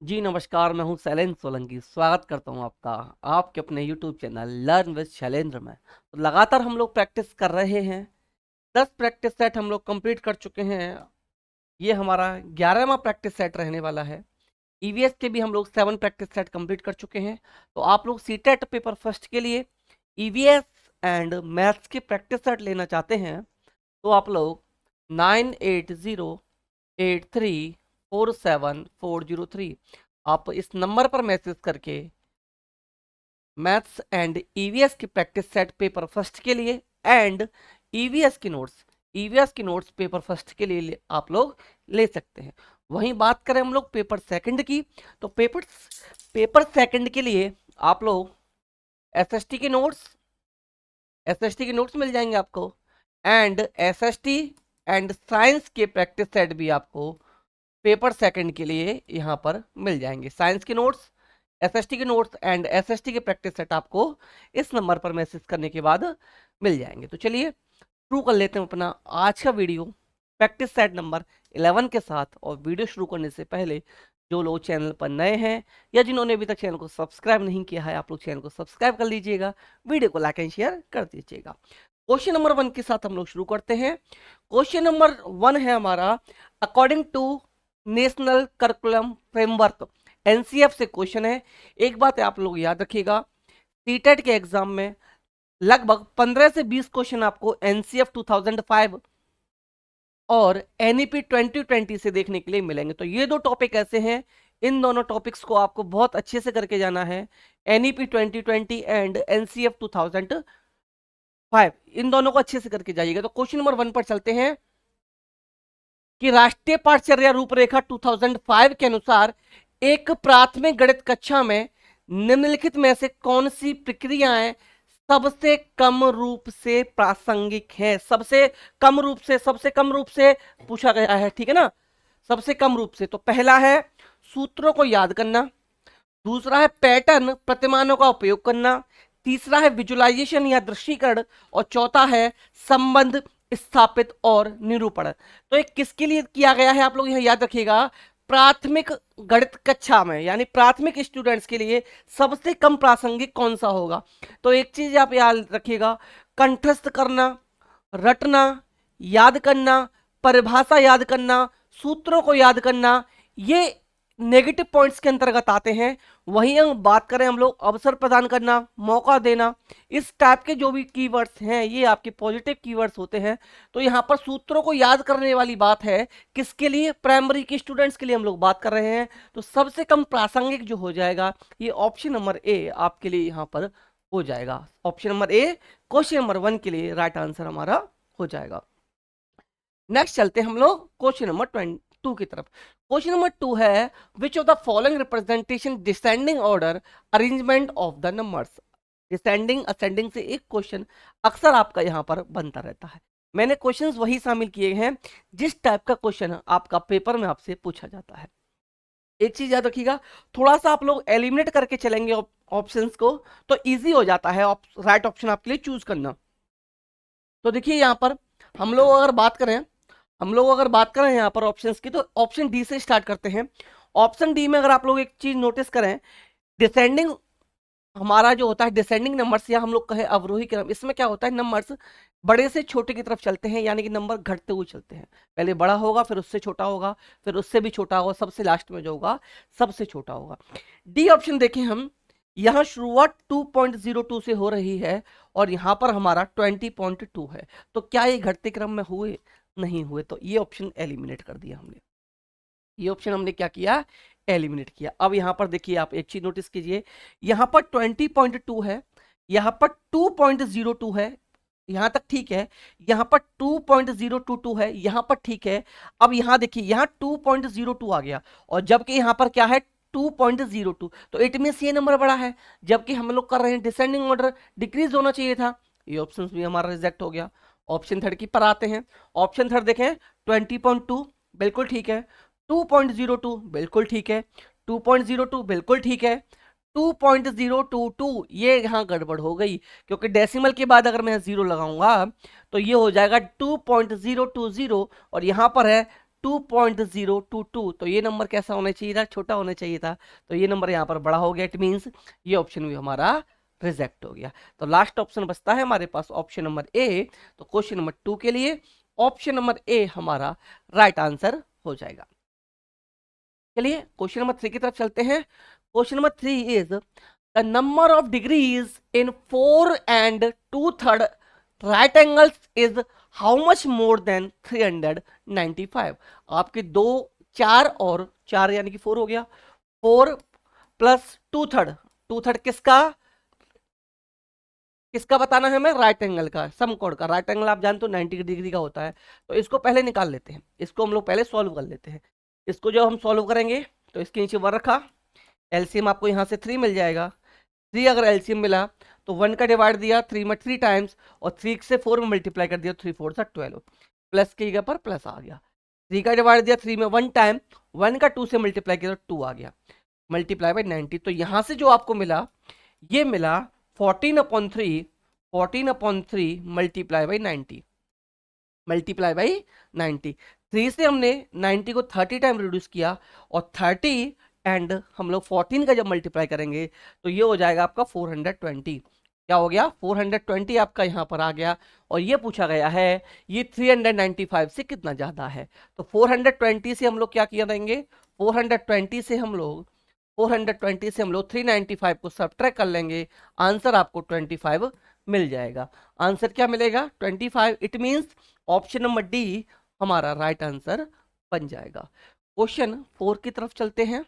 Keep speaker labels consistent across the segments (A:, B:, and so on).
A: जी नमस्कार, मैं हूं शैलेंद्र सोलंकी। स्वागत करता हूं आपका आपके अपने YouTube channel learn with Shailendra में। तो लगातार हम लोग प्रैक्टिस कर रहे हैं। 10 प्रैक्टिस सेट हम लोग कंप्लीट कर चुके हैं। ये हमारा 11वां प्रैक्टिस सेट रहने वाला है। ईवीएस के भी हम लोग 7 प्रैक्टिस सेट कंप्लीट कर चुके हैं। तो आप लोग सीटेट पेपर फर्स्ट के लिए ईवीएस एंड मैथ्स के प्रैक्टिस सेट लेना चाहते हैं तो आप लोग 9808347403 आप इस नंबर पर मैसेज करके मैथ्स एंड ईवीएस की प्रैक्टिस सेट पेपर फर्स्ट के लिए एंड ईवीएस की नोट्स पेपर फर्स्ट के लिए आप लोग ले सकते हैं। वहीं बात करें हम लोग पेपर सेकंड की, तो पेपर सेकंड के लिए आप लोग एसएसटी के नोट्स मिल जाएंगे आपको, एंड एसएसटी एंड साइंस के प्रैक्टिस सेट भी आपको पेपर सेकंड के लिए यहाँ पर मिल जाएंगे। साइंस के नोट्स, एसएसटी के नोट्स एंड एसएसटी के प्रैक्टिस सेट आपको इस नंबर पर मैसेज करने के बाद मिल जाएंगे। तो चलिए शुरू कर लेते हैं अपना आज का वीडियो प्रैक्टिस सेट नंबर 11 के साथ। और वीडियो शुरू करने से पहले जो लोग चैनल पर नए हैं या जिन्होंने अभी तक चैनल को सब्सक्राइब नहीं किया है, आप लोग चैनल को सब्सक्राइब कर लीजिएगा, वीडियो को लाइक एंड शेयर कर दीजिएगा। क्वेश्चन नंबर 1 के साथ हम लोग शुरू करते हैं। क्वेश्चन नंबर 1 है हमारा, according to national curriculum framework, NCF से क्वेश्चन है। एक बात आप लोग याद रखिएगा, सीटेट के एग्जाम में लगभग 15 से 20 क्वेश्चन आपको एनसीएफ 2005 और एनईपी 2020 से देखने के लिए मिलेंगे। तो ये दो टॉपिक ऐसे हैं, इन दोनों टॉपिक्स को आपको बहुत अच्छे से करके जाना है। एनईपी 2020 एंड एनसीएफ 2005, इन दोनों को अच्छे से करके जाइएगा। तो क्वेश्चन नंबर 1 पर चलते हैं कि राष्ट्रीय पाठचर्या रूपरेखा 2005 के अनुसार एक प्राथमिक गणित कक्षा में निम्नलिखित में से कौन सी प्रक्रियाएं सबसे कम रूप से प्रासंगिक है। सबसे कम रूप से पूछा गया है, ठीक है ना। सबसे कम रूप से, तो पहला है सूत्रों को याद करना, दूसरा है पैटर्न प्रतिमानों का उपयोग करना, तीसरा है विजुअलाइजेशन या दृश्यीकरण, और चौथा है संबंध स्थापित और निरूपण। तो एक किसके लिए किया गया है आप लोग यह याद रखिएगा, प्राथमिक गणित कक्षा में, यानी प्राथमिक स्टूडेंट्स के लिए सबसे कम प्रासंगिक कौन सा होगा। तो एक चीज आप याद रखिएगा, कंठस्थ करना, रटना, याद करना, परिभाषा याद करना, सूत्रों को याद करना, ये नेगेटिव पॉइंट्स के अंतर्गत आते हैं। वहीं हम बात करें हम लोग अवसर प्रदान करना, मौका देना, इस टाइप के जो भी कीवर्ड्स हैं ये आपके पॉजिटिव कीवर्ड्स होते हैं। तो यहाँ पर सूत्रों को याद करने वाली बात है किसके लिए, प्राइमरी के स्टूडेंट्स के लिए हम लोग बात कर रहे हैं। तो सबसे कम प्रासंगिक जो हो जाएगा ये ऑप्शन नंबर ए आपके लिए यहाँ पर हो जाएगा। Option number A question number 1 के लिए राइट आंसर हमारा हो जाएगा। नेक्स्ट चलते हैं हम लोग क्वेश्चन नंबर 2 की तरफ। क्वेश्चन नंबर 2 है, विच of the following representation descending order arrangement of the numbers. Descending ascending से एक क्वेश्चन अक्सर आपका यहाँ पर बनता रहता है। मैंने क्वेश्चंस वही शामिल किए हैं जिस टाइप का क्वेश्चन आपका पेपर में आपसे पूछा जाता है। एक चीज याद रखिएगा, थोड़ा सा आप लोग एलिमिनेट करके चलेंगे ऑप्शंस को तो इजी हो जाता है राइट ऑप्शन आपके लिए चूज करना। तो देखिए यहाँ पर हम लोग अगर बात करें यहाँ पर ऑप्शंस की, तो ऑप्शन डी से स्टार्ट करते हैं। ऑप्शन डी में अगर आप लोग एक चीज नोटिस करें, डिसेंडिंग हमारा जो होता है डिसेंडिंग नंबर्स, या हम लोग कहें अवरोही क्रम, इसमें क्या होता है नंबर्स बड़े से छोटे की तरफ चलते हैं, यानी कि नंबर घटते हुए चलते हैं। पहले बड़ा होगा, फिर उससे छोटा होगा, फिर उससे भी छोटा होगा, सबसे लास्ट में जो होगा सबसे छोटा होगा। डी ऑप्शन देखें हम, यहाँ शुरुआत 2.02 से हो रही है और यहाँ पर हमारा 20.2 है। तो क्या ये घटते क्रम में हुए, नहीं हुए, तो ये ऑप्शन एलिमिनेट कर दिया हमने। ये ऑप्शन हमने क्या किया, एलिमिनेट किया। अब यहाँ पर देखिए, आप एक चीज नोटिस कीजिए, यहाँ पर 20.2 है, यहाँ पर 2.02 है, यहाँ तक ठीक है, यहाँ पर 2.022 है, यहाँ पर ठीक है। अब यहाँ देखिए, यहाँ 2.02 आ गया और जबकि यहाँ पर क्या है 2.02, तो इट मींस ये नंबर बड़ा है, जबकि हम लोग कर रहे हैं डिसेंडिंग ऑर्डर, डिक्रीज होना चाहिए था। ये ऑप्शन भी हमारा रिजेक्ट हो गया। ऑप्शन थर्ड की पर आते हैं। ऑप्शन थर्ड देखें, 20.2 बिल्कुल ठीक है, 2.02 बिल्कुल ठीक है, 2.02 बिल्कुल ठीक है, 2.022 ये यहाँ गड़बड़ हो गई, क्योंकि डेसिमल के बाद अगर मैं जीरो लगाऊंगा तो ये हो जाएगा 2.020 और यहाँ पर है 2.022, तो ये नंबर कैसा होना चाहिए था, छोटा होना चाहिए था, तो ये नंबर यहाँ पर बड़ा हो गया। इट मीन्स ये ऑप्शन भी हमारा रिजेक्ट हो गया। तो लास्ट ऑप्शन बचता है हमारे पास ऑप्शन नंबर ए। तो क्वेश्चन नंबर 2 के लिए ऑप्शन नंबर ए हमारा राइट आंसर हो जाएगा। चलिए क्वेश्चन नंबर 3 की तरफ चलते हैं। Question number 3 is the number of degrees in 4 and 2/3 right angles is how much more than 395। आपके 2 4 और 4 यानी कि 4 हो गया, 4 प्लस 2/3 किसका किसका बताना है हमें, राइट एंगल का, समकोण का। राइट एंगल आप जानते हो 90 डिग्री का होता है। तो इसको पहले निकाल लेते हैं, इसको हम लोग पहले सॉल्व कर लेते हैं। इसको जब हम सॉल्व करेंगे तो इसके नीचे 1 रखा, एलसीएम आपको यहाँ से 3 मिल जाएगा। 3 अगर एलसीएम मिला तो 1 का डिवाइड दिया 3 में 3 टाइम्स, और 3 से 4 में मल्टीप्लाई कर दिया, 3 4 12, प्लस की जगह पर प्लस आ गया। 3 का डिवाइड दिया 3 में 1 टाइम, 1 का 2 से मल्टीप्लाई किया तो 2 आ गया, मल्टीप्लाई बाई 90। तो यहाँ से जो आपको मिला, ये मिला 14/3 मल्टीप्लाई बाई 90, मल्टीप्लाई बाई 90। 3 से हमने 90 को 30 टाइम रिड्यूस किया, और 30 एंड हम लोग 14 का जब मल्टीप्लाई करेंगे तो ये हो जाएगा आपका 420। क्या हो गया, 420 आपका यहाँ पर आ गया। और ये पूछा गया है ये 395 से कितना ज्यादा है। तो 420 से हम लोग क्या किया देंगे, 420 से हम लोग 395 को सब्ट्रैक्ट कर लेंगे, आंसर आपको 25 मिल जाएगा। आंसर क्या मिलेगा, 25। It means option number D हमारा राइट आंसर बन जाएगा। क्वेश्चन 4 की तरफ चलते हैं।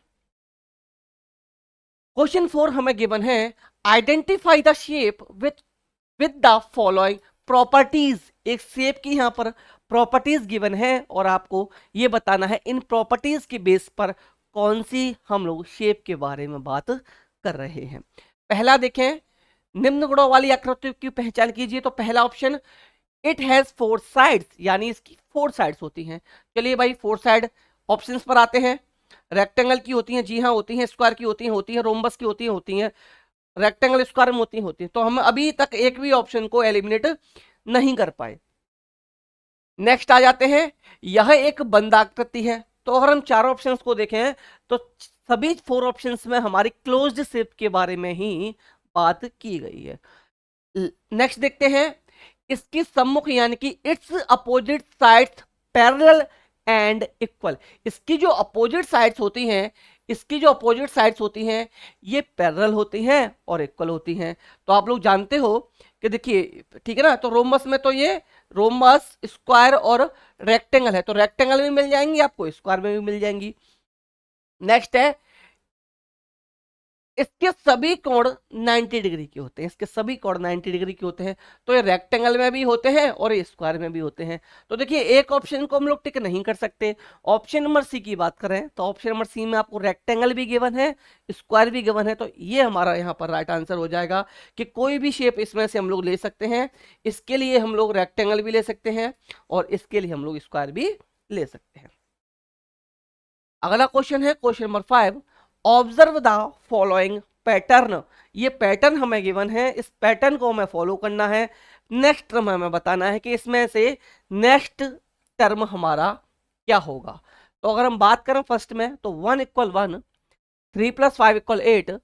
A: क्वेश्चन 4 हमें गिवन है identify the shape with the following properties. एक शेप की यहां पर प्रॉपर्टीज गिवन है और आपको ये बताना है इन प्रॉपर्टीज के बेस पर कौन सी हम लोग शेप के बारे में बात कर रहे हैं। पहला देखें, निम्न गुणों वाली आकृति की पहचान कीजिए। तो पहला ऑप्शन, इट हैज 4 साइड्स, यानी इसकी 4 साइड्स होती हैं। चलिए भाई 4 साइड ऑप्शंस पर आते हैं। रेक्टेंगल की होती हैं, जी हाँ होती हैं, स्क्वायर की होती हैं, रोम्बस की होती हैं, रेक्टेंगल स्क्वायर में होती हैं। तो हम अभी तक एक भी ऑप्शन को एलिमिनेट नहीं कर पाए। नेक्स्ट आ जाते हैं, यह एक बंदाकृति है। तो अगर हम 4 ऑप्शंस को देखें तो सभी 4 ऑप्शंस में हमारी क्लोज्ड शेप के बारे में ही बात की गई है। नेक्स्ट देखते हैं, इसकी सम्मुख यानी कि it's opposite sides parallel and equal. इसकी जो अपोजिट साइड्स होती हैं, ये पैरेलल होती हैं और इक्वल होती हैं। तो आप लोग जानते हो कि देखिए, ठीक है ना, तो रोम्बस में तो ये रोम्बस स्क्वायर और रेक्टेंगल है, तो रेक्टेंगल में मिल जाएंगी आपको, स्क्वायर में भी मिल जाएंगी। नेक्स्ट है, इसके सभी कोण 90 डिग्री के होते हैं, तो ये रेक्टेंगल में भी होते हैं और ये स्क्वायर में भी होते हैं। तो देखिए एक ऑप्शन को हम लोग टिक नहीं कर सकते। ऑप्शन नंबर सी की बात करें तो ऑप्शन नंबर सी में आपको रेक्टेंगल भी गिवन है, स्क्वायर भी गिवन है, तो ये हमारा यहाँ पर राइट आंसर हो जाएगा कि कोई भी शेप इसमें से हम लोग ले सकते हैं। इसके लिए हम लोग रेक्टेंगल भी ले सकते हैं और इसके लिए हम लोग स्क्वायर भी ले सकते हैं। अगला क्वेश्चन है question number 5, observe the following pattern. ये पैटर्न हमें गिवन है, इस पैटर्न को हमें फॉलो करना है। नेक्स्ट टर्म हमें बताना है कि इसमें से नेक्स्ट टर्म हमारा क्या होगा। तो अगर हम बात करें फर्स्ट में तो 1 = 1, 3 + 5 = 8,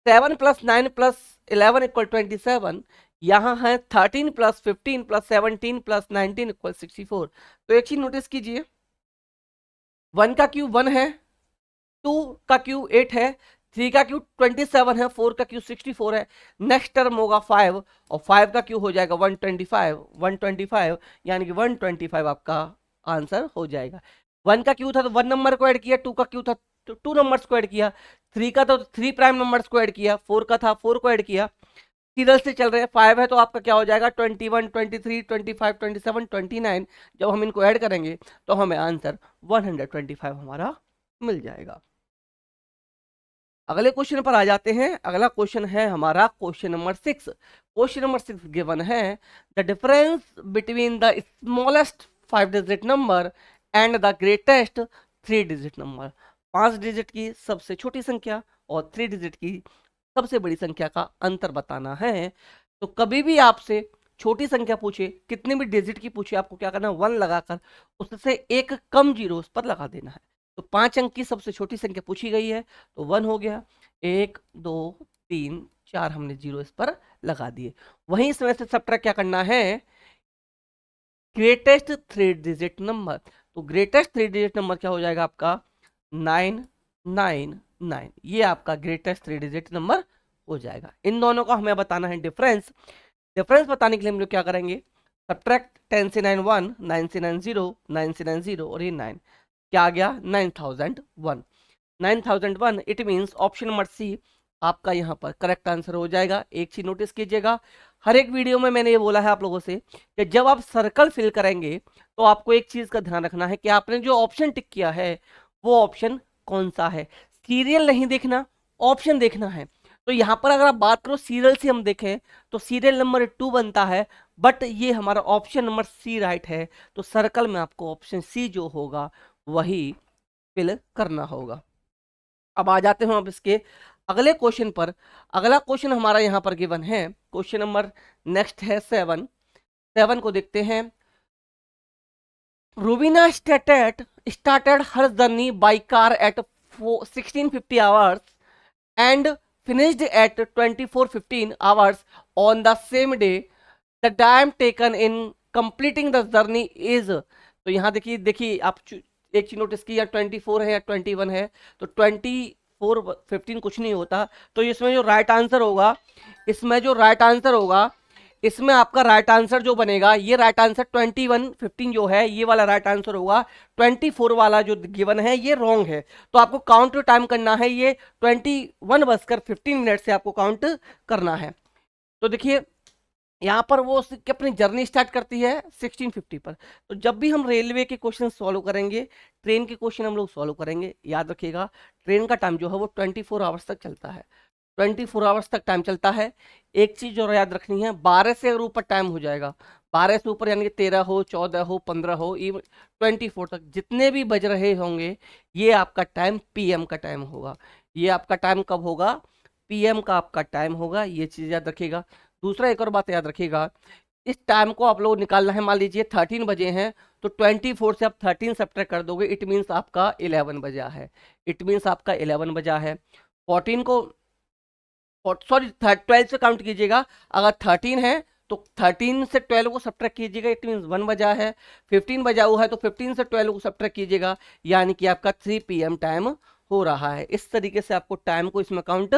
A: 7 + 9 + 11 = 27, यहाँ है 13 + 15 + 17 + 19 = 64। तो एक चीज नोटिस कीजिए, 1 का क्यूब 1 है, 2 का क्यूब 8 है, 3 का क्यूब 27 है, 4 का क्यूब 64 है। नेक्स्ट टर्म होगा 5 और 5 का क्यूब हो जाएगा 125 यानी कि 125 आपका आंसर हो जाएगा। 1 का क्यूब था तो 1 नंबर को ऐड किया, 2 का क्यूब था तो 2 नंबर्स को ऐड किया, 3 का था तो 3 प्राइम नंबर्स को ऐड किया, 4 का था 4 को ऐड किया। सीरियल से चल रहे हैं, 5 है तो आपका क्या हो जाएगा 21, 23, 25, 27, 29। जब हम इनको ऐड करेंगे तो हमें आंसर 125 हमारा मिल जाएगा। अगले क्वेश्चन पर आ जाते हैं। अगला क्वेश्चन है हमारा question number 6। Question number 6 given है the difference between the smallest 5 digit number and the greatest 3 digit number. 5 digit की सबसे छोटी संख्या और 3 डिजिट की सबसे बड़ी संख्या का अंतर बताना है। तो कभी भी आपसे छोटी संख्या पूछे, कितने भी डिजिट की पूछे, आपको क्या करना है, 1 लगाकर उससे एक कम जीरो उस पर लगा देना है। तो 5 अंक की सबसे छोटी संख्या पूछी गई है, तो 1 हो गया, 1 2 3 4 हमने जीरो इस पर लगा दिए। वहीं इसमें से सबट्रैक्ट क्या करना है, ग्रेटेस्ट 3 डिजिट नंबर। तो ग्रेटेस्ट 3 डिजिट नंबर क्या हो जाएगा आपका, 999, ये आपका ग्रेटेस्ट 3 डिजिट नंबर हो जाएगा। इन दोनों का हमें बताना है डिफरेंस। डिफरेंस बताने के लिए हम लोग क्या करेंगे, सब्ट्रैक्ट 10 से 9 1, 9 से 9 0, 9 से 9 0 और ये 9, क्या आ गया, 9001। 9001 it means option number C आपका यहाँ पर करेक्ट आंसर हो जाएगा। एक चीज नोटिस कीजिएगा, हर एक वीडियो में मैंने ये बोला है आप लोगों से कि जब आप सर्कल फिल करेंगे तो आपको एक चीज का ध्यान रखना है कि आपने जो ऑप्शन टिक किया है वो ऑप्शन कौन सा है। सीरियल नहीं देखना, ऑप्शन देखना है। तो यहाँ पर अगर आप बात करो सीरियल से हम देखें तो सीरियल नंबर 2 बनता है, बट ये हमारा ऑप्शन नंबर सी राइट है। तो सर्कल में आपको ऑप्शन सी जो होगा वही फिल करना होगा। अब आ जाते हैं अब इसके अगले क्वेश्चन पर। अगला क्वेश्चन हमारा यहाँ पर गिवन है, क्वेश्चन नंबर नेक्स्ट है 7। 7 को देखते हैं। Rubina started her journey by car eight 1650 hours and finished at 24:15 hours on the same day. The time taken in completing the journey is, तो यहाँ देखिए देखिए आप एक चीज नोटिस की, या 24 है या 21 है, तो 24:15 कुछ नहीं होता। तो इसमें जो राइट आंसर होगा, इसमें आपका राइट आंसर जो बनेगा, ये राइट आंसर 21:15 जो है ये वाला राइट आंसर होगा। 24 वाला जो गिवन है ये रॉन्ग है। तो आपको काउंट टाइम करना है, ये 21:15 से आपको काउंट करना है। तो देखिए यहाँ पर वो अपनी जर्नी स्टार्ट करती है 1650 पर। तो जब भी हम रेलवे के क्वेश्चन सॉल्व करेंगे, ट्रेन के क्वेश्चन हम लोग सॉल्व करेंगे, याद रखिएगा ट्रेन का टाइम जो है वो 24 आवर्स तक चलता है। 24 आवर्स तक टाइम चलता है। एक चीज जो याद रखनी है, 12 से अगर ऊपर टाइम हो जाएगा, 12 से ऊपर यानी कि 13 हो, 14 हो, 15 हो, इवन 24 तक जितने भी बज रहे होंगे, ये आपका टाइम पीएम का टाइम होगा। ये आपका टाइम कब होगा, पीएम का आपका टाइम होगा। ये चीज याद रखिएगा। दूसरा एक और बात याद रखिएगा, इस टाइम को आप लोग निकालना है। मान लीजिए 13 बजे हैं, तो 24 से आप 13 सब्ट्रैक्ट कर दोगे, इट मीन्स आपका 11 बजा है। 14 को, सॉरी 12 से काउंट कीजिएगा। अगर 13 है तो 13 से 12 को सब्ट्रैक्ट कीजिएगा, इट मीन्स 1 बजा है। 15 बजा हुआ है तो 15 से 12 को सब्ट्रैक्ट कीजिएगा, यानी कि आपका 3 PM टाइम हो रहा है। इस तरीके से आपको टाइम को इसमें काउंट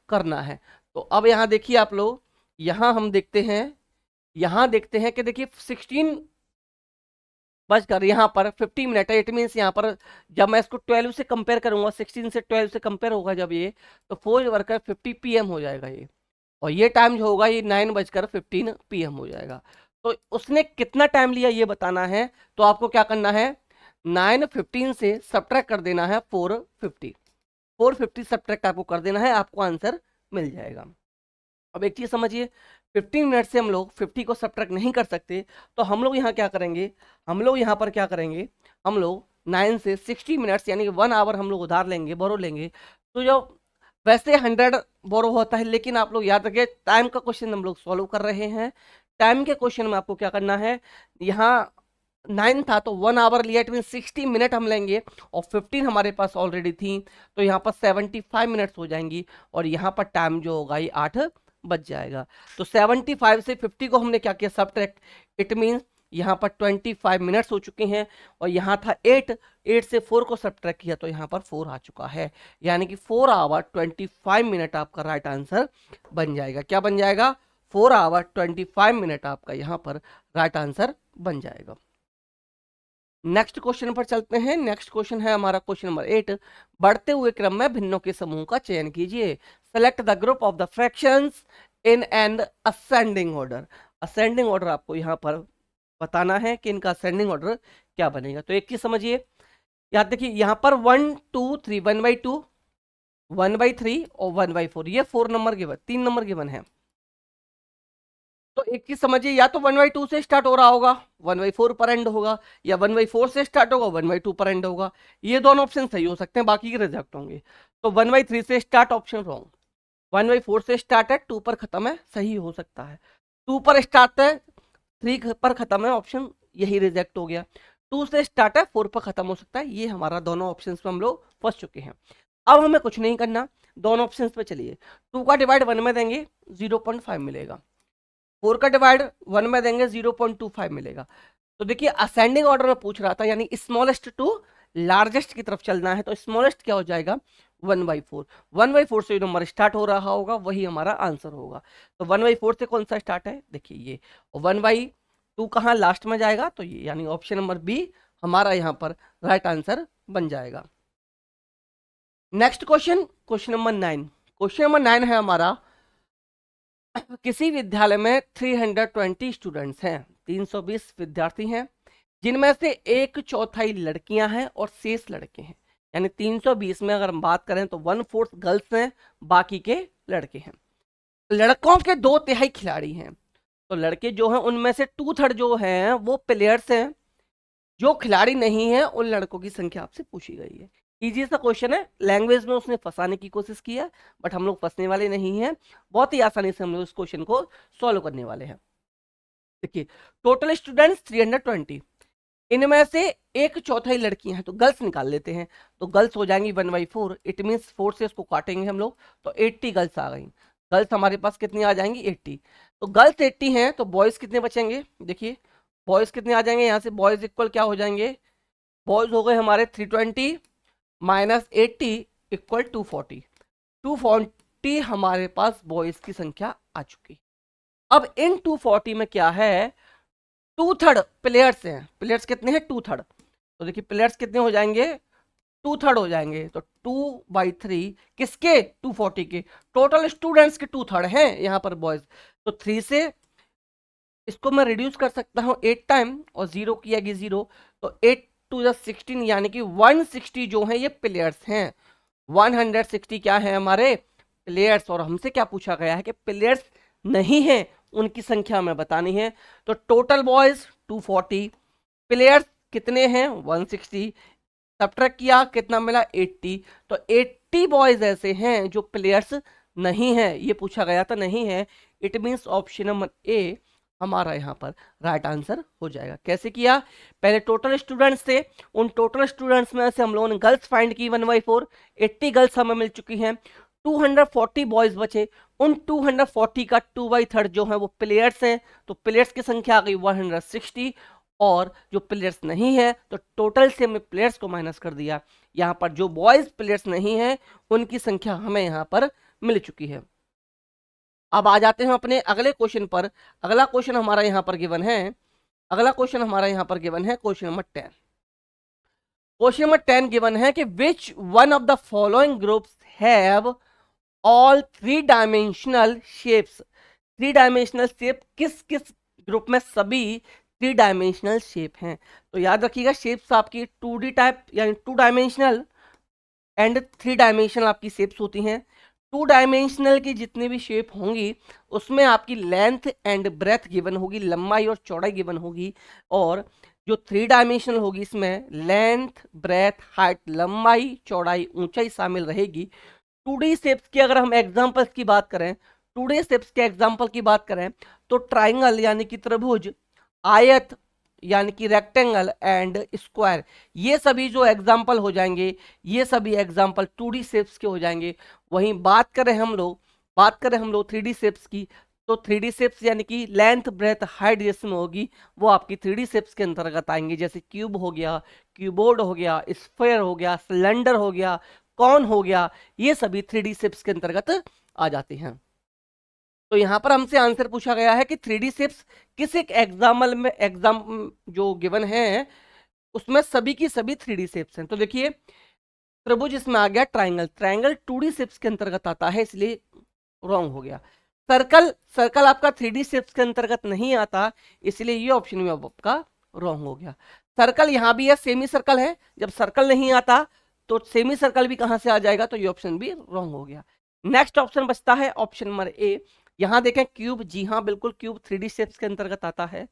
A: करना है। तो अब यहाँ देखिए आप लोग, यहाँ हम देखते हैं कि देखिए 16 बजकर यहाँ पर 50 मिनट है। इट मीन्स यहाँ पर जब मैं इसको 12 से कंपेयर करूंगा, 16 से 12 से कंपेयर होगा जब ये, तो 4 बजकर 50 PM हो जाएगा ये। और ये टाइम जो होगा ये 9 बजकर 15 PM हो जाएगा। तो उसने कितना टाइम लिया ये बताना है। तो आपको क्या करना है, 9:15 से सब्ट्रैक्ट कर देना है 450। 450 सब्ट्रैक्ट आपको कर देना है, आपको आंसर मिल जाएगा। अब एक चीज समझिए, 15 मिनट से हम लोग 50 को सब्ट्रैक्ट नहीं कर सकते। तो हम लोग यहाँ क्या करेंगे, हम लोग 9 से 60 मिनट्स यानी कि 1 आवर हम लोग उधार लेंगे, बोरो लेंगे। तो जो वैसे 100 बोरो होता है, लेकिन आप लोग याद रखिए टाइम का क्वेश्चन हम लोग सॉल्व कर रहे हैं। टाइम के क्वेश्चन में आपको क्या करना है, यहाँ 9 था तो 1 आवर लिया, इट मीन 60 मिनट हम लेंगे, और 15 हमारे पास ऑलरेडी थी, तो यहाँ पर 75 मिनट्स हो जाएंगी। और यहाँ पर टाइम जो होगा ये 8 बच जाएगा। तो 75 से 50 को हमने क्या किया, सब्ट्रैक्ट, इट मीन्स यहाँ पर 25 मिनट्स हो चुके हैं। और यहाँ था 8 से 4 को सब्ट्रैक्ट किया तो यहाँ पर 4 आ चुका है, यानी कि 4 आवर 25 मिनट आपका राइट आंसर बन जाएगा। क्या बन जाएगा, 4 आवर 25 मिनट आपका यहाँ पर राइट आंसर बन जाएगा। नेक्स्ट क्वेश्चन पर चलते हैं। नेक्स्ट क्वेश्चन है हमारा क्वेश्चन नंबर 8। बढ़ते हुए क्रम में भिन्नों के समूह का चयन कीजिए। Select the group of the fractions in and ascending order. Ascending order आपको यहाँ पर बताना है कि इनका असेंडिंग ऑर्डर क्या बनेगा। तो एक चीज समझिए, याद देखिए यहाँ पर 1 2 3, 1/2, 1/3 और 1/4, ये 4 नंबर गिवन, 3 नंबर गिवन है। तो एक चीज समझिए, या तो 1/2 से स्टार्ट हो रहा होगा, 1/4 पर एंड होगा, या 1/4 से स्टार्ट होगा, 1/2 पर एंड होगा। ये दोनों ऑप्शन सही हो सकते हैं, बाकी के रिजेक्ट होंगे। तो 1/3 से स्टार्ट ऑप्शन रॉन्ग, 1/4 से स्टार्ट है, 2 पर खत्म है, सही हो सकता है। 2 पर स्टार्ट है, 3 पर खत्म है, ऑप्शन यही रिजेक्ट हो गया। 2 से स्टार्ट है, 4 पर खत्म हो सकता है। ये हमारा दोनों ऑप्शंस में हम लोग फंस चुके हैं। अब हमें कुछ नहीं करना, दोनों ऑप्शंस पे चलिए। 2 का डिवाइड 1 में देंगे 0.5 मिलेगा, 4 का डिवाइड 1 में देंगे 0.25 मिलेगा। तो देखिए असेंडिंग ऑर्डर में पूछ रहा था, यानी स्मॉलेस्ट टू लार्जेस्ट की तरफ चलना है, तो स्मॉलेस्ट क्या हो जाएगा 1/4। 1/4 से नंबर स्टार्ट हो रहा होगा, वही हमारा आंसर होगा। तो 1/4 से कौन सा स्टार्ट है, देखिए ये 1/2 कहाँ लास्ट में जाएगा, तो ये यानी ऑप्शन नंबर बी हमारा यहाँ पर राइट आंसर बन जाएगा। Next question, question number 9। Question number 9 है हमारा, किसी विद्यालय में 320 स्टूडेंट्स हैं, 320 विद्यार्थी हैं, जिनमें से 1/4 लड़कियां हैं और शेष लड़के हैं। यानी 320 में अगर हम बात करें तो 1/4 गर्ल्स हैं, बाकी के लड़के हैं। लड़कों के 2/3 खिलाड़ी हैं, तो लड़के जो हैं उनमें से 2/3 जो हैं वो प्लेयर्स हैं, जो खिलाड़ी नहीं है उन लड़कों की संख्या आपसे पूछी गई है। इजी सा क्वेश्चन है, लैंग्वेज में उसने फंसाने की कोशिश की है, बट हम लोग फंसने वाले नहीं हैं, बहुत ही आसानी से हम लोग इस क्वेश्चन को सॉल्व करने वाले हैं। देखिए टोटल स्टूडेंट्स 320, इनमें से 1/4 लड़कियां हैं, तो गर्ल्स निकाल लेते हैं। तो गर्ल्स हो जाएंगी 1/4, इट मीन्स 4 से इसको काटेंगे हम लोग, तो 80 गर्ल्स आ गई। गर्ल्स हमारे पास कितनी आ जाएंगी 80। तो गर्ल्स 80 हैं, तो बॉयज कितने बचेंगे, देखिए बॉयज कितने आ जाएंगे यहाँ से, बॉयज इक्वल क्या हो जाएंगे, बॉयज हो गए हमारे 320 माइनस 80 इक्वल 240। 240 हमारे पास बॉयज की संख्या आ चुकी। अब इन 240 में क्या है, 2/3 प्लेयर्स हैं, प्लेयर्स कितने हैं 2/3, तो देखिए प्लेयर्स कितने हो जाएंगे 2/3 हो जाएंगे, तो 2/3 किसके 240 के, टोटल स्टूडेंट्स के 2/3 हैं यहाँ पर बॉयज। तो 3 से इसको मैं रिड्यूस कर सकता हूँ 8 टाइम, और 0 किया गया 0, तो 8 टू 16 यानी कि 160 जो है ये प्लेयर्स हैं। 160 क्या है हमारे प्लेयर्स, और हमसे क्या पूछा गया है कि प्लेयर्स नहीं है उनकी संख्या हमें बतानी है। तो टोटल बॉयज 240, प्लेयर्स कितने हैं 160, सब्ट्रैक्ट किया कितना मिला 80, तो 80 बॉयज ऐसे हैं जो प्लेयर्स नहीं है, ये पूछा गया था नहीं है। It means option number A हमारा यहाँ पर राइट आंसर हो जाएगा। कैसे किया, पहले टोटल स्टूडेंट्स थे, उन टोटल स्टूडेंट्स में से हम लोगों ने गर्ल्स फाइंड की 1/4, 80 गर्ल्स हमें मिल चुकी हैं, 240 बॉयज बचे, उन 240 का 2/3 जो है वो प्लेयर्स हैं, तो प्लेयर्स की संख्या आ गई 160, और जो प्लेयर्स नहीं है तो टोटल से हमने प्लेयर्स को माइनस कर दिया, यहाँ पर जो बॉयज प्लेयर्स नहीं है उनकी संख्या हमें यहाँ पर मिल चुकी है। अब आ जाते हैं अपने अगले क्वेश्चन पर। अगला क्वेश्चन हमारा यहाँ पर गिवन है, अगला क्वेश्चन हमारा यहाँ पर गिवन है question number 10। Question number 10 given है कि which one of the following groups have all 3 dimensional shapes. 3 dimensional shape किस किस ग्रुप में सभी 3 डायमेंशनल शेप हैं, तो याद रखिएगा शेप्स आपकी 2D टाइप यानी 2 डायमेंशनल एंड 3 डायमेंशनल आपकी शेप्स होती हैं। 2 डायमेंशनल की जितनी भी शेप होंगी उसमें आपकी लेंथ एंड ब्रेथ गिवन होगी, लंबाई और चौड़ाई गिवन होगी, और जो 3 डायमेंशनल होगी इसमें लेंथ ब्रेथ हाइट लंबाई चौड़ाई ऊंचाई शामिल रहेगी। 2D शेप्स की अगर हम एग्जांपल्स की बात करें, 2D शेप्स के एग्जांपल की बात करें तो ट्राइंगल यानी कि त्रिभुज, आयत यानी कि रेक्टेंगल एंड स्क्वायर, ये सभी जो एग्जांपल हो जाएंगे ये सभी एग्जांपल 2D शेप्स के हो जाएंगे। वहीं बात करें हम लोग 3D शेप्स की, तो 3D शेप्स यानी कि लेंथ ब्रेथ हाइट जिसमें होगी वो आपकी 3D शेप्स के अंतर्गत आएंगे, जैसे क्यूब हो गया, क्यूबोर्ड हो गया, स्फेयर हो गया, सिलेंडर हो गया, कौन हो गया, ये सभी 3D शेप्स के अंतर्गत आ जाते हैं। तो यहाँ पर हमसे आंसर पूछा गया है कि 3D शेप्स किस एक एग्जाम जो गिवन है उसमें सभी की सभी 3D शेप्स हैं। तो देखिए त्रिभुज इसमें आ गया, ट्राइंगल, ट्राइंगल 2D शेप्स के अंतर्गत आता है इसलिए रॉन्ग हो गया। सर्कल, सर्कल आपका 3D शेप्स के अंतर्गत नहीं आता इसलिए ये ऑप्शन में आपका रॉन्ग हो गया। सर्कल यहाँ भी है, सेमी सर्कल है, जब सर्कल नहीं आता तो सेमी सर्कल भी कहाँ से आ जाएगा, तो ये ऑप्शन भी रॉन्ग हो गया। नेक्स्ट ऑप्शन बचता है ऑप्शन नंबर ए। यहाँ देखें क्यूब, जी हाँ बिल्कुल क्यूब 3D शेप्स के अंतर्गत आता है,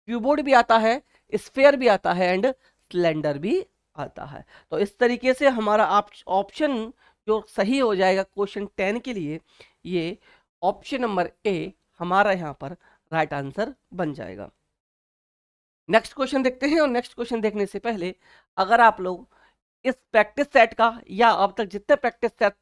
A: क्यूबोर्ड भी आता है, स्फेयर भी आता है एंड सिलेंडर भी आता है। तो इस तरीके से हमारा ऑप्शन जो सही हो जाएगा क्वेश्चन 10 के लिए, ये ऑप्शन नंबर ए हमारा यहाँ पर राइट आंसर बन जाएगा। नेक्स्ट क्वेश्चन देखते हैं, और नेक्स्ट क्वेश्चन देखने से पहले अगर आप लोग इस प्रैक्टिस सेट का, या अब तक जितने प्रैक्टिस सेट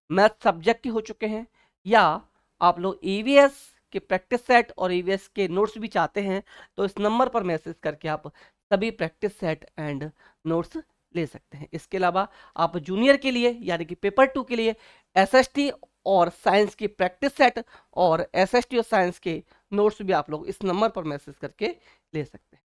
A: मैथ सब्जेक्ट के हो चुके हैं, या आप लोग ईवीएस के प्रैक्टिस सेट और ईवीएस के नोट्स भी चाहते हैं, तो इस नंबर पर मैसेज करके आप सभी प्रैक्टिस सेट एंड नोट्स ले सकते हैं। इसके अलावा आप जूनियर के लिए यानी कि पेपर 2 के लिए एसएसटी और साइंस की प्रैक्टिस सेट और एसएसटी और साइंस के नोट्स भी आप लोग इस नंबर पर मैसेज करके ले सकते हैं।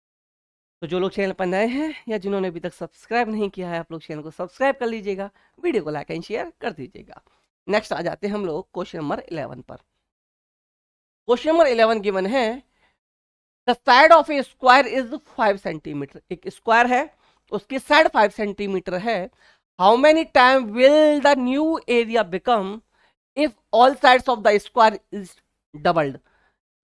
A: तो जो लोग चैनल पर नए हैं या जिन्होंने अभी तक सब्सक्राइब नहीं किया है, आप लोग चैनल को सब्सक्राइब कर लीजिएगा, वीडियो को लाइक एंड शेयर कर दीजिएगा। नेक्स्ट आ जाते हैं हम लोग क्वेश्चन नंबर 11 पर। क्वेश्चन नंबर 11 गिवन है the side of A square is 5 centimetre. एक स्क्वायर है, उसकी साइड 5 सेंटीमीटर है। How many time will the new area become if all sides of the square is doubled.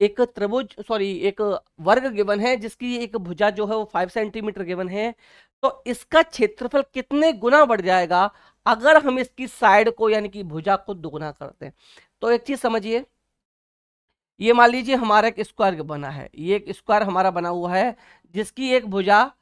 A: एक त्रिभुज एक वर्ग गिवन है जिसकी एक भुजा जो है वो 5 सेंटीमीटर गिवन है, तो इसका क्षेत्रफल कितने गुना बढ़ जाएगा अगर हम इसकी साइड को यानी कि भुजा को दुगुना करते हैं। तो एक चीज समझिए, ये मान लीजिए हमारा एक स्क्वायर बना है, ये एक स्क्वायर हमारा बना हुआ है जिसकी एक भुजा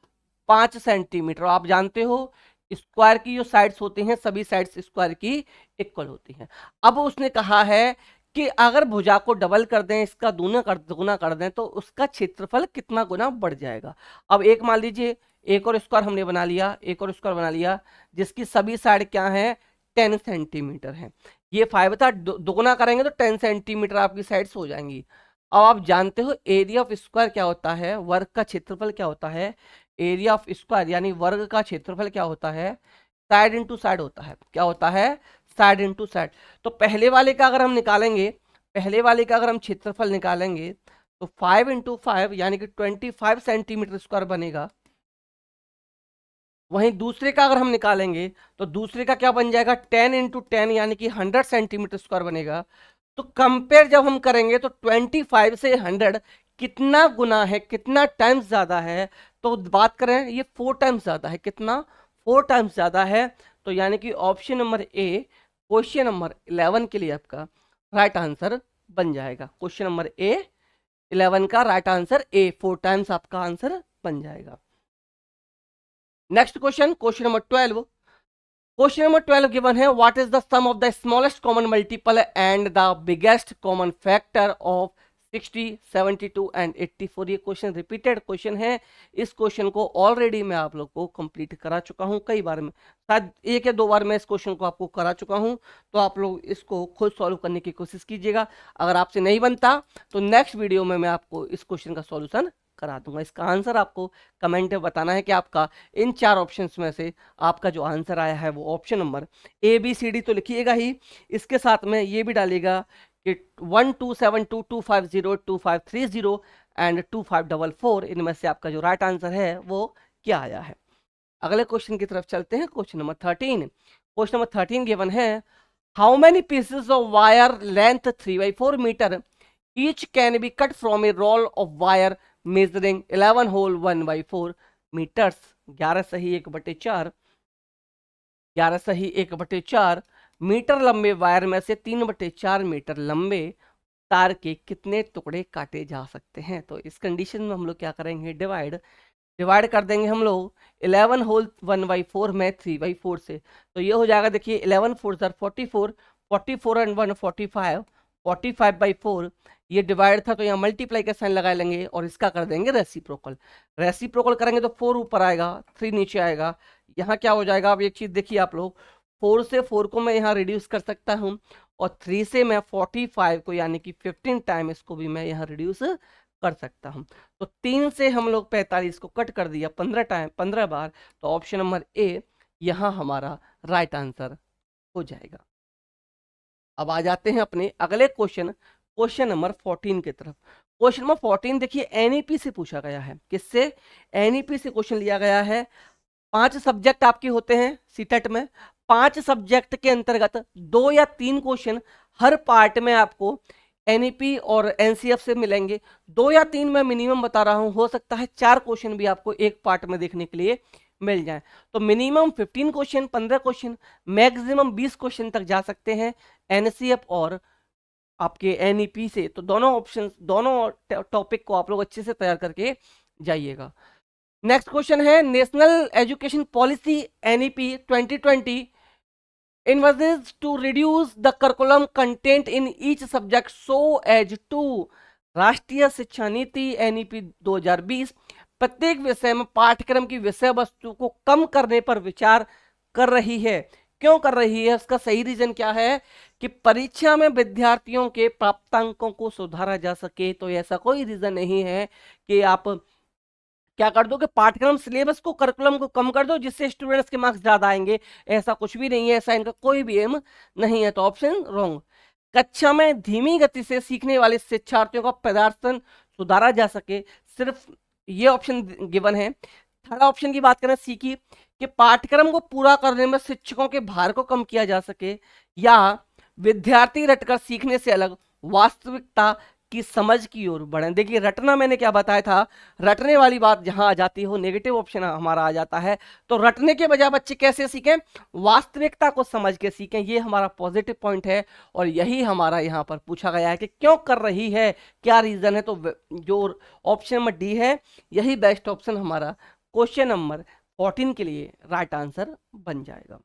A: 5 सेंटीमीटर। आप जानते हो स्क्वायर की जो साइड्स होती हैं सभी साइड्स स्क्वायर की इक्वल होती हैं। अब उसने कहा है कि अगर भुजा को डबल कर दें, इसका दुगुना कर दें, तो उसका क्षेत्रफल कितना गुना बढ़ जाएगा। अब एक मान लीजिए एक और स्क्वायर हमने बना लिया, एक और स्क्वायर बना लिया जिसकी सभी साइड क्या है 10 सेंटीमीटर है। ये 5 था, दुगुना करेंगे तो 10 सेंटीमीटर आपकी साइड्स हो जाएंगी। अब आप जानते हो एरिया ऑफ स्क्वायर क्या होता है, वर्ग का क्षेत्रफल क्या होता है। एरिया ऑफ स्क्वायर यानी वर्ग का क्षेत्रफल क्या होता है, साइड इंटू साइड होता है। क्या होता है, साइड इंटू साइड। तो पहले वाले का अगर हम निकालेंगे, पहले वाले का अगर हम क्षेत्रफल निकालेंगे तो 5 इंटू 5 यानी कि 25 सेंटीमीटर स्क्वायर बनेगा। वहीं दूसरे का अगर हम निकालेंगे तो दूसरे का क्या बन जाएगा 10 इंटू 10 यानी कि 100 सेंटीमीटर स्क्वायर बनेगा। तो कंपेयर जब हम करेंगे तो 25 से 100 कितना गुना है, कितना टाइम्स ज्यादा है, तो बात करें ये 4 टाइम्स ज्यादा है। कितना, 4 टाइम्स ज्यादा है। तो यानी कि option number A question number 11 के लिए आपका राइट आंसर बन जाएगा। क्वेश्चन नंबर ए 11 का राइट आंसर ए, 4 टाइम्स आपका आंसर बन जाएगा। Next question, question number 12। Question number 12 given है what is the sum of the smallest common multiple and the biggest common factor of 60, 72 and 84। ये question repeated question है। इस question को already मैं आप लोग को कंप्लीट करा चुका हूं कई बार में, शायद 1 या 2 बार मैं इस क्वेश्चन को आपको करा चुका हूं। तो आप लोग इसको खुद सॉल्व करने की कोशिश कीजिएगा। अगर आपसे नहीं बनता तो नेक्स्ट वीडियो में मैं आपको इस क्वेश्चन का सॉल्यूशन करा दूंगा। इसका आंसर आपको कमेंट में बताना है कि आपका इन 4 ऑप्शंस में से आपका जो आंसर आया है वो ऑप्शन नंबर ABCD तो लिखिएगा ही, इसके साथ में ये भी डालिएगा कि 1272250253 एंड 2544 इनमें से आपका जो राइट आंसर है वो क्या आया है। अगले क्वेश्चन की तरफ चलते हैं, question number 13। Question number 13 given है how many pieces of wire length 3/4 metre each can be cut from a roll of wire measuring 11 whole 1/4 metres. 11 सही 1/4, 11 सही 1/4 मीटर लंबे वायर में से 3/4 मीटर लंबे तार के कितने टुकड़े काटे जा सकते हैं। तो इस कंडीशन में हम लोग क्या करेंगे, डिवाइड कर देंगे हम लोग 11 होल 1/4 में 3/4 से। तो ये हो जाएगा, देखिए 11 4 44, 44 एंड 1 45, 45/4 ये डिवाइड था तो यहाँ मल्टीप्लाई का साइन लगा लेंगे और इसका कर देंगे रेसिप्रोकल। रेसिप्रोकल करेंगे तो 4 ऊपर आएगा, 3 नीचे आएगा। यहाँ क्या हो जाएगा, अब एक चीज देखिए आप लोग, 4 से 4 को मैं यहाँ रिड्यूस कर सकता हूँ और 3 से मैं 45 को यानी कि 15 टाइम इसको भी मैं यहाँ रिड्यूस कर सकता हूँ। तो 3 से हम लोग 45 को कट कर दिया 15 बार। तो ऑप्शन नंबर ए यहाँ हमारा राइट आंसर हो जाएगा। अब आ जाते हैं अपने अगले क्वेश्चन, क्वेश्चन नंबर 14 की तरफ। क्वेश्चन नंबर 14 देखिए एनईपी से पूछा गया है। किससे, एनईपी से क्वेश्चन लिया गया है। 5 सब्जेक्ट आपके होते हैं सीटेट में, 5 सब्जेक्ट के अंतर्गत 2 या 3 क्वेश्चन हर पार्ट में आपको एनईपी और एनसीएफ से मिलेंगे। 2 या 3 मैं मिनिमम बता रहा हूं, हो सकता है 4 क्वेश्चन भी आपको एक पार्ट में देखने के लिए मिल जाए। तो minimum 15 question, 15 question, maximum 20 question तक जा सकते हैं एनसीएफ और आपके एनईपी से। तो दोनों ऑप्शन, दोनों टॉपिक को आप लोग अच्छे से तैयार करके जाइएगा। नेक्स्ट क्वेश्चन है, national education policy NEP 2020 envisages to reduce the curriculum content in each subject so as to राष्ट्रीय शिक्षा नीति एनईपी 2020 प्रत्येक विषय में पाठ्यक्रम की विषय वस्तु को कम करने पर विचार कर रही है। क्यों कर रही है, उसका सही रीजन क्या है कि परीक्षा में विद्यार्थियों के प्राप्तांकों को सुधारा जा सके। तो ऐसा कोई रीजन नहीं है कि आप क्या कर दो कि पाठ्यक्रम सिलेबस को, करिकुलम को कम कर दो जिससे स्टूडेंट्स के मार्क्स ज्यादा आएंगे। ऐसा कुछ भी नहीं है, ऐसा इनका कोई भी एम नहीं है। तो ऑप्शन रॉन्ग। कक्षा में धीमी गति से सीखने वाले शिक्षार्थियों का प्रदर्शन सुधारा जा सके, सिर्फ ये ऑप्शन गिवन है। थर्ड ऑप्शन की बात करें सी की, कि पाठ्यक्रम को पूरा करने में शिक्षकों के भार को कम किया जा सके, या विद्यार्थी रटकर सीखने से अलग वास्तविकता की समझ की ओर बढ़े। देखिए रटना मैंने क्या बताया था, रटने वाली बात जहां आ जाती है वो नेगेटिव ऑप्शन हमारा आ जाता है। तो रटने के बजाय बच्चे कैसे सीखें, वास्तविकता को समझ के सीखें, ये हमारा पॉजिटिव पॉइंट है। और यही हमारा यहाँ पर पूछा गया है कि क्यों कर रही है, क्या रीजन है। तो जो ऑप्शन नंबर डी है यही बेस्ट ऑप्शन हमारा क्वेश्चन नंबर 14 के लिए राइट आंसर बन जाएगा।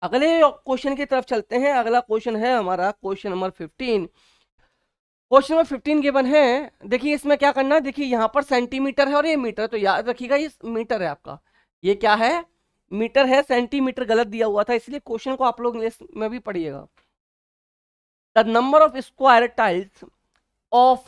A: अगले क्वेश्चन की तरफ चलते हैं। अगला क्वेश्चन है हमारा question number 15। Question number 15 given है। देखिए इसमें क्या करना है, देखिए यहाँ पर सेंटीमीटर है और ये मीटर, तो याद रखिएगा ये मीटर है आपका, ये क्या है, मीटर है, सेंटीमीटर गलत दिया हुआ था, इसलिए क्वेश्चन को आप लोग इंग्लिश में भी पढ़िएगा। The number of square tiles of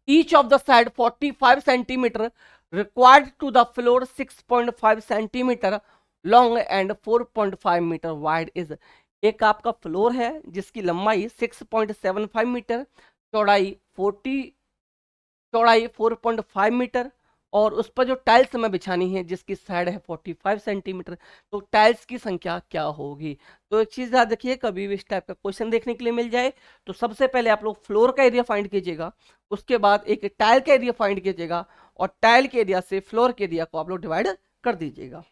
A: each of the side 45 centimetre required to the floor 6.5 centimetre long and 4.5 metre wide is. एक आपका फ्लोर है जिसकी लंबाई 6.75 मीटर, चौड़ाई 4.5 मीटर, और उस पर जो टाइल्स हमें बिछानी है जिसकी साइड है 45 सेंटीमीटर, तो टाइल्स की संख्या क्या होगी। तो एक चीज याद रखिए, कभी भी इस टाइप का क्वेश्चन देखने के लिए मिल जाए तो सबसे पहले आप लोग फ्लोर का एरिया फाइंड कीजिएगा, उसके बाद एक टाइल का एरिया फाइंड कीजिएगा, और टाइल के एरिया से फ्लोर के एरिया को आप लोग डिवाइड कर दीजिएगा।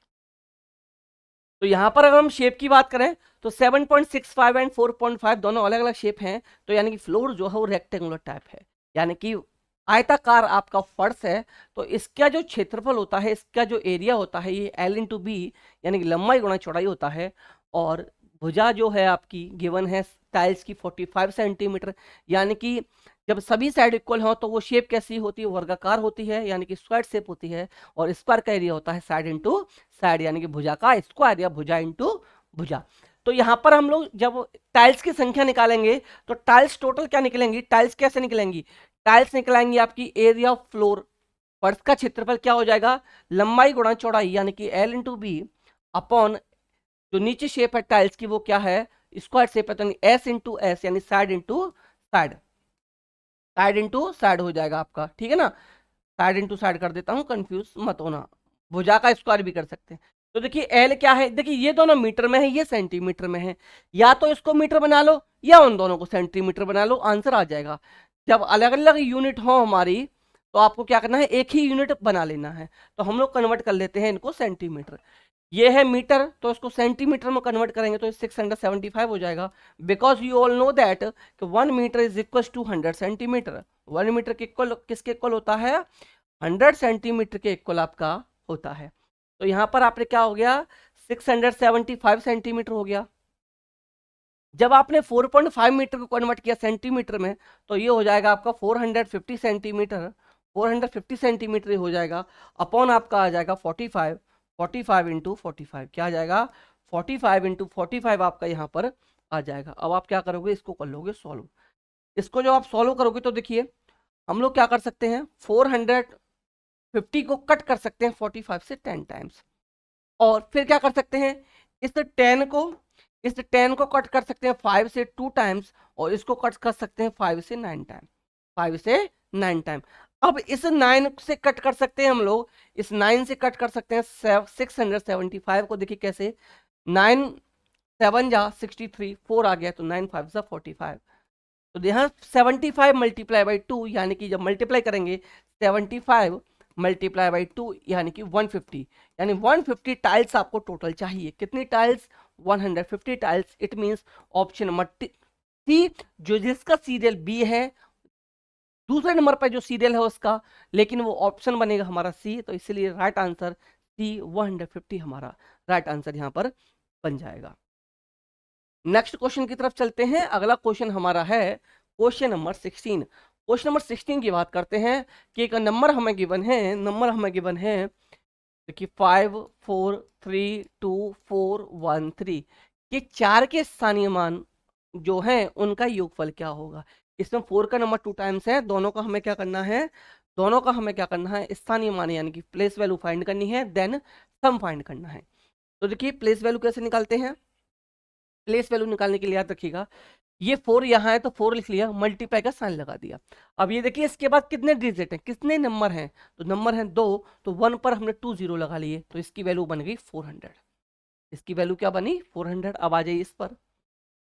A: तो यहाँ पर अगर हम शेप की बात करें तो 7.65 एंड 4.5 दोनों अलग अलग शेप हैं। तो यानी कि फ्लोर जो है वो रेक्टेंगुलर टाइप है, यानी कि आयताकार आपका फर्श है। तो इसका जो क्षेत्रफल होता है, इसका जो एरिया होता है, ये L/B यानी कि लंबाई गुणा चौड़ाई होता है। और भुजा जो है आपकी गिवन है टाइल्स की 45 सेंटीमीटर, यानी कि जब सभी साइड इक्वल हो तो वो शेप कैसी होती है, वर्गाकार होती है, यानी कि स्क्वायर शेप होती है। और स्क्वायर का एरिया होता है साइड इंटू साइड, यानी कि भुजा का स्क्वायर या भुजा इंटू भुजा। तो यहाँ पर हम लोग जब टाइल्स की संख्या निकालेंगे तो टाइल्स टोटल क्या निकलेंगी, टाइल्स कैसे निकलेंगी, टाइल्स निकलेंगी आपकी एरिया ऑफ फ्लोर, फर्श का क्षेत्रफल क्या हो जाएगा, लंबाई गुणा चौड़ाई, यानी कि L/B अपॉन जो नीचे शेप है टाइल्स की वो क्या है, स्क्वायर शेप है, तो S/S यानी side into side, side into side हो जाएगा आपका, ठीक है ना। साइड इंटू साइड कर देता हूं, कंफ्यूज मत होना, भुजा का स्क्वायर भी कर सकते हैं। तो देखिए एल क्या है, देखिए ये दोनों मीटर में है, ये सेंटीमीटर में है, या तो इसको मीटर बना लो या उन दोनों को सेंटीमीटर बना लो, आंसर आ जाएगा। जब अलग अलग यूनिट हो हमारी तो आपको क्या करना है, एक ही यूनिट बना लेना है। तो हम लोग कन्वर्ट कर लेते हैं इनको सेंटीमीटर। ये है मीटर, तो इसको सेंटीमीटर में कन्वर्ट करेंगे तो 675 हो जाएगा। Because you all know that 1 metre is equal to 100 centimetre. 1 metre के इक्वल किसके इक्वल होता है, 100 सेंटीमीटर के इक्वल आपका होता है। तो यहाँ पर आपने क्या हो गया, 675 सेंटीमीटर हो गया। जब आपने 4.5 मीटर को कन्वर्ट किया सेंटीमीटर में तो ये हो जाएगा आपका 450 सेंटीमीटर, 450 सेंटीमीटर हो जाएगा, अपॉन आपका आ जाएगा 45, 45 इंटू 45 क्या आ जाएगा, 45 इंटू 45 आपका यहाँ पर आ जाएगा। अब आप क्या करोगे, इसको कर लोगे सॉल्व। इसको जब आप सॉल्व करोगे तो देखिए हम लोग क्या कर सकते हैं, 450 को कट कर सकते हैं 45 से 10 टाइम्स, और फिर क्या कर सकते हैं, इस 10 को कट कर सकते हैं 5 से 2 टाइम्स, और इसको कट कर सकते हैं 5 से 9 टाइम, 5 से 9 टाइम। अब इस 9 से कट कर सकते हैं हम लोग, इस 9 से कट कर सकते हैं 675 को। देखिए कैसे, 9 7 जा 63, 4 आ गया तो 9 5 जा 45। तो यहाँ 75 मल्टीप्लाई बाई 2, यानी कि जब मल्टीप्लाई करेंगे 75 मल्टीप्लाई बाई 2 यानी कि 150, यानी 150 टाइल्स आपको टोटल चाहिए। कितनी tiles, 150 tiles. It means option number C जो जिसका सीरियल बी है, दूसरे नंबर पर जो सीरियल है उसका, लेकिन वो ऑप्शन बनेगा हमारा सी, तो इसलिए राइट आंसर सी 150 हमारा राइट आंसर यहां पर बन जाएगा। नेक्स्ट क्वेश्चन की तरफ चलते हैं। अगला क्वेश्चन हमारा है क्वेश्चन नंबर 16। क्वेश्चन नंबर 16 की बात करते हैं कि एक नंबर हमें गिवन है देखिए 5 4 3 2 4 1 3। ये चार के स्थानीय मान जो है उनका योगफल क्या होगा। इसमें 4 का नंबर 2 टाइम्स है, दोनों का हमें क्या करना है, दोनों का हमें क्या करना है, स्थानीय मान यानी कि प्लेस वैल्यू फाइंड करनी है, देन सम फाइंड करना है। तो देखिए प्लेस वैल्यू कैसे निकालते हैं। प्लेस वैल्यू निकालने के लिए याद रखिएगा, ये 4 यहाँ है तो 4 लिख लिया, मल्टीप्लाई का साइन लगा दिया। अब ये देखिए इसके बाद कितने डिजिट हैं, कितने नंबर हैं, तो नंबर हैं 2, तो 1 पर हमने 2 0 लगा लिए, तो इसकी वैल्यू बन गई 400। इसकी वैल्यू क्या बनी 400। अब आ जाइए इस पर,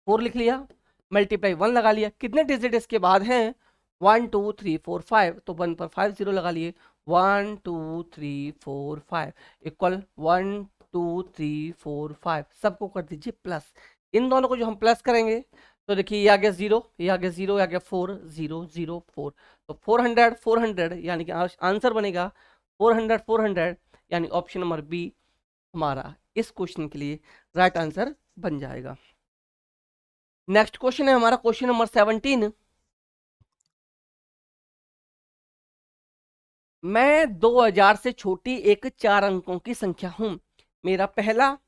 A: 4 लिख लिया, मल्टीप्लाई 1 लगा लिया, कितने डिजिट इसके बाद हैं 1 2 3 4 5, तो 1 पर 5 0 लगा लिए, 1 2 3 4 5 इक्वल 1 2 3 4 5, सबको कर दीजिए प्लस। इन दोनों को जो हम प्लस करेंगे तो देखिए ये आ गया 0, ये आ गया 0, ये आ गया 4 0 0 4, तो 400 400 यानी कि आंसर बनेगा 400 400, यानी ऑप्शन नंबर बी हमारा इस क्वेश्चन के लिए राइट आंसर बन जाएगा। नेक्स्ट क्वेश्चन है हमारा क्वेश्चन नंबर 17। मैं 2000 से छोटी एक 4 अंकों की संख्या हूं। मेरा पहला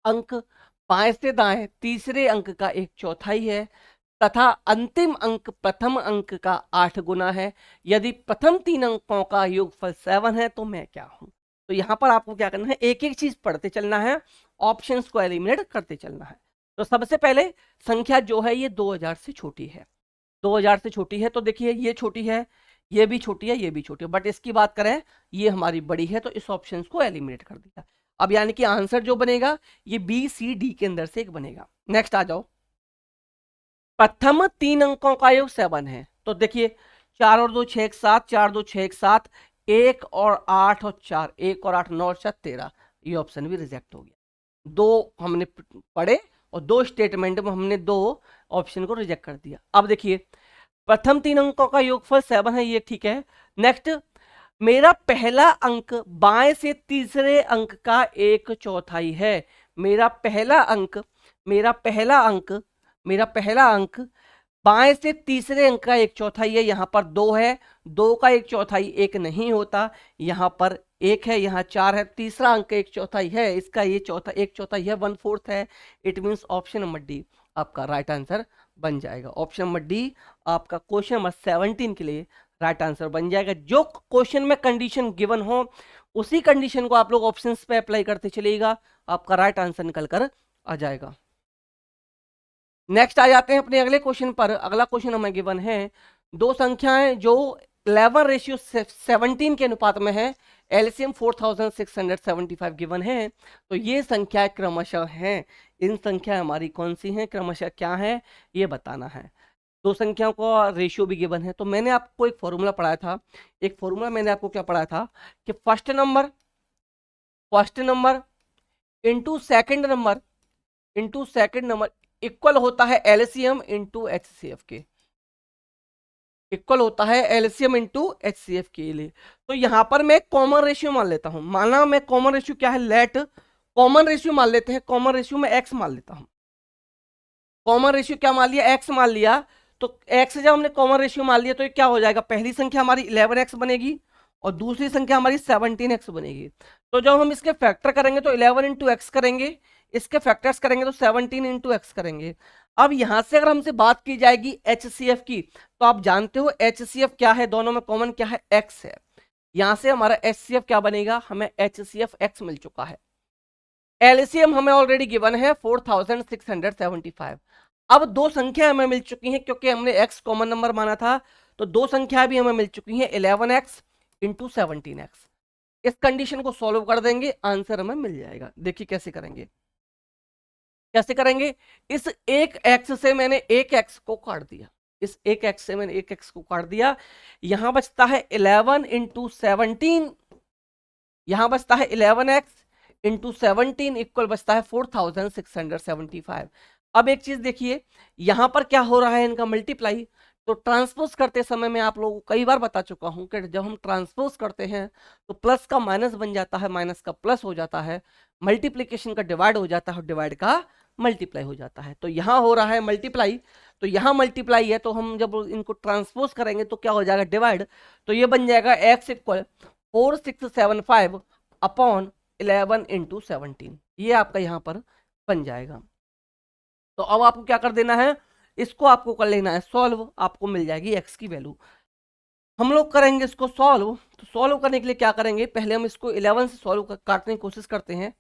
A: अंक बाएं से दाएं तीसरे अंक का 1/4 है तथा अंतिम अंक प्रथम अंक का 8 गुना है। यदि प्रथम 3 अंकों का योगफल 7 है तो मैं क्या हूं। तो यहां पर आपको क्या करना है, एक एक चीज पढ़ते चलना है, ऑप्शंस को एलिमिनेट करते चलना है। तो सबसे पहले संख्या जो है ये 2000 से छोटी है, 2000 से छोटी है, तो देखिए ये छोटी है, ये भी छोटी है, ये भी छोटी है, बट इसकी बात करें ये हमारी बड़ी है, तो इस ऑप्शन को एलिमिनेट कर दिया। अब यानी कि आंसर जो बनेगा ये बी सी डी के अंदर से एक बनेगा। नेक्स्ट आ जाओ, प्रथम 3 अंकों का योग 7 है, तो देखिए 4 और 2 6 7, 4 2 6 7, 1 और 8 और 4, 1 और 8 9 और 4 13, ये ऑप्शन भी रिजेक्ट हो गया। दो हमने पढ़े और दो स्टेटमेंट में हमने दो ऑप्शन को रिजेक्ट कर दिया। अब देखिए प्रथम 3 अंकों का योगफल 7 है, ये ठीक है। नेक्स्ट, मेरा पहला अंक बाएं से तीसरे अंक का 1/4 है। मेरा पहला अंक बाएं से तीसरे अंक का 1/4 है। यहाँ पर 2 है, 2 का 1/4 1 नहीं होता, यहाँ पर 1 है, यहाँ 4 है, तीसरा अंक 1/4 है, इसका ये चौथा 1/4 है, 1/4 है। It means option number D आपका राइट आंसर बन जाएगा। ऑप्शन नंबर डी आपका क्वेश्चन नंबर 17 के लिए राइट आंसर बन जाएगा। जो क्वेश्चन में कंडीशन गिवन हो उसी कंडीशन को आप लोग ऑप्शंस पे अप्लाई करते चलिएगा, आपका राइट आंसर निकल कर आ जाएगा। नेक्स्ट आ जाते हैं अपने अगले क्वेश्चन पर। अगला क्वेश्चन हमें गिवन है दो संख्याएं जो 11:17 के अनुपात में है, एलसीएम 4675 गिवन है। तो ये संख्या क्रमशः हैं, इन संख्या हमारी कौन सी हैं, क्रमशः क्या है ये बताना है। दो संख्याओं का रेशियो भी गिवन है। तो मैंने आपको एक फॉर्मूला पढ़ाया था, एक फॉर्मूला मैंने आपको क्या पढ़ाया था कि first number into second number equal होता है एलसीएम इंटू एचसीएफ के, इक्वल होता है एलसीएम इंटू एचसीएफ के लिए। तो यहां पर मैं कॉमन रेशियो मान लेता हूं, माना मैं कॉमन रेशियो क्या है, लेट कॉमन रेशियो मान लेते हैं, कॉमन रेशियो में एक्स मान लेता हूं। कॉमन रेशियो क्या मान लिया, एक्स मान लिया। तो एक्स जब हमने कॉमन रेशियो मान लिया तो ये क्या हो जाएगा, पहली संख्या हमारी 11x बनेगी और दूसरी संख्या हमारी 17x बनेगी। तो जब हम इसके फैक्टर करेंगे तो 11 इंटू एक्स करेंगे, इसके फैक्टर्स करेंगे तो 17 इंटू एक्स करेंगे। अब यहां से अगर हमसे बात की जाएगी एचसीएफ की, तो आप जानते हो एचसीएफ क्या है, दोनों में कॉमन क्या है, एक्स है। यहां से हमारा एचसीएफ क्या बनेगा, हमें एचसीएफ एक्स मिल चुका है। एलसीएम हमें ऑलरेडी गिवन है 4675। अब दो संख्या हमें मिल चुकी हैं क्योंकि हमने x कॉमन नंबर माना था, तो दो संख्या भी हमें मिल चुकी हैं 11x इंटू 17x। इस कंडीशन को सॉल्व कर देंगे, आंसर हमें मिल जाएगा। देखिए कैसे करेंगे, इस एक x से मैंने एक x को काट दिया, इस एक x से मैंने एक x को काट दिया। यहां बचता है 11 इंटू 17, यहां बचता है 11x इंटू 17 इक्वल बचता है 4675। अब एक चीज देखिए, यहां पर क्या हो रहा है इनका मल्टीप्लाई। तो ट्रांसपोज करते समय मैं आप लोगों को कई बार बता चुका हूं कि जब हम ट्रांसपोज करते हैं तो प्लस का माइनस बन जाता है, माइनस का प्लस हो जाता है, मल्टीप्लीकेशन का डिवाइड हो जाता है और डिवाइड का मल्टीप्लाई हो जाता है। तो यहाँ हो रहा है मल्टीप्लाई, तो यहाँ मल्टीप्लाई है, तो हम जब इनको ट्रांसपोज करेंगे तो क्या हो जाएगा, डिवाइड। तो ये बन जाएगा एक्स इक्वल 4675 अपॉन 11 इंटू 17, ये आपका यहाँ पर बन जाएगा। तो अब आपको क्या कर देना है, इसको आपको कर लेना है सॉल्व, आपको मिल जाएगी एक्स की वैल्यू। हम लोग करेंगे इसको सॉल्व। तो सॉल्व करने के लिए क्या करेंगे, पहले हम इसको 11 से सॉल्व काटने की कोशिश करते हैं।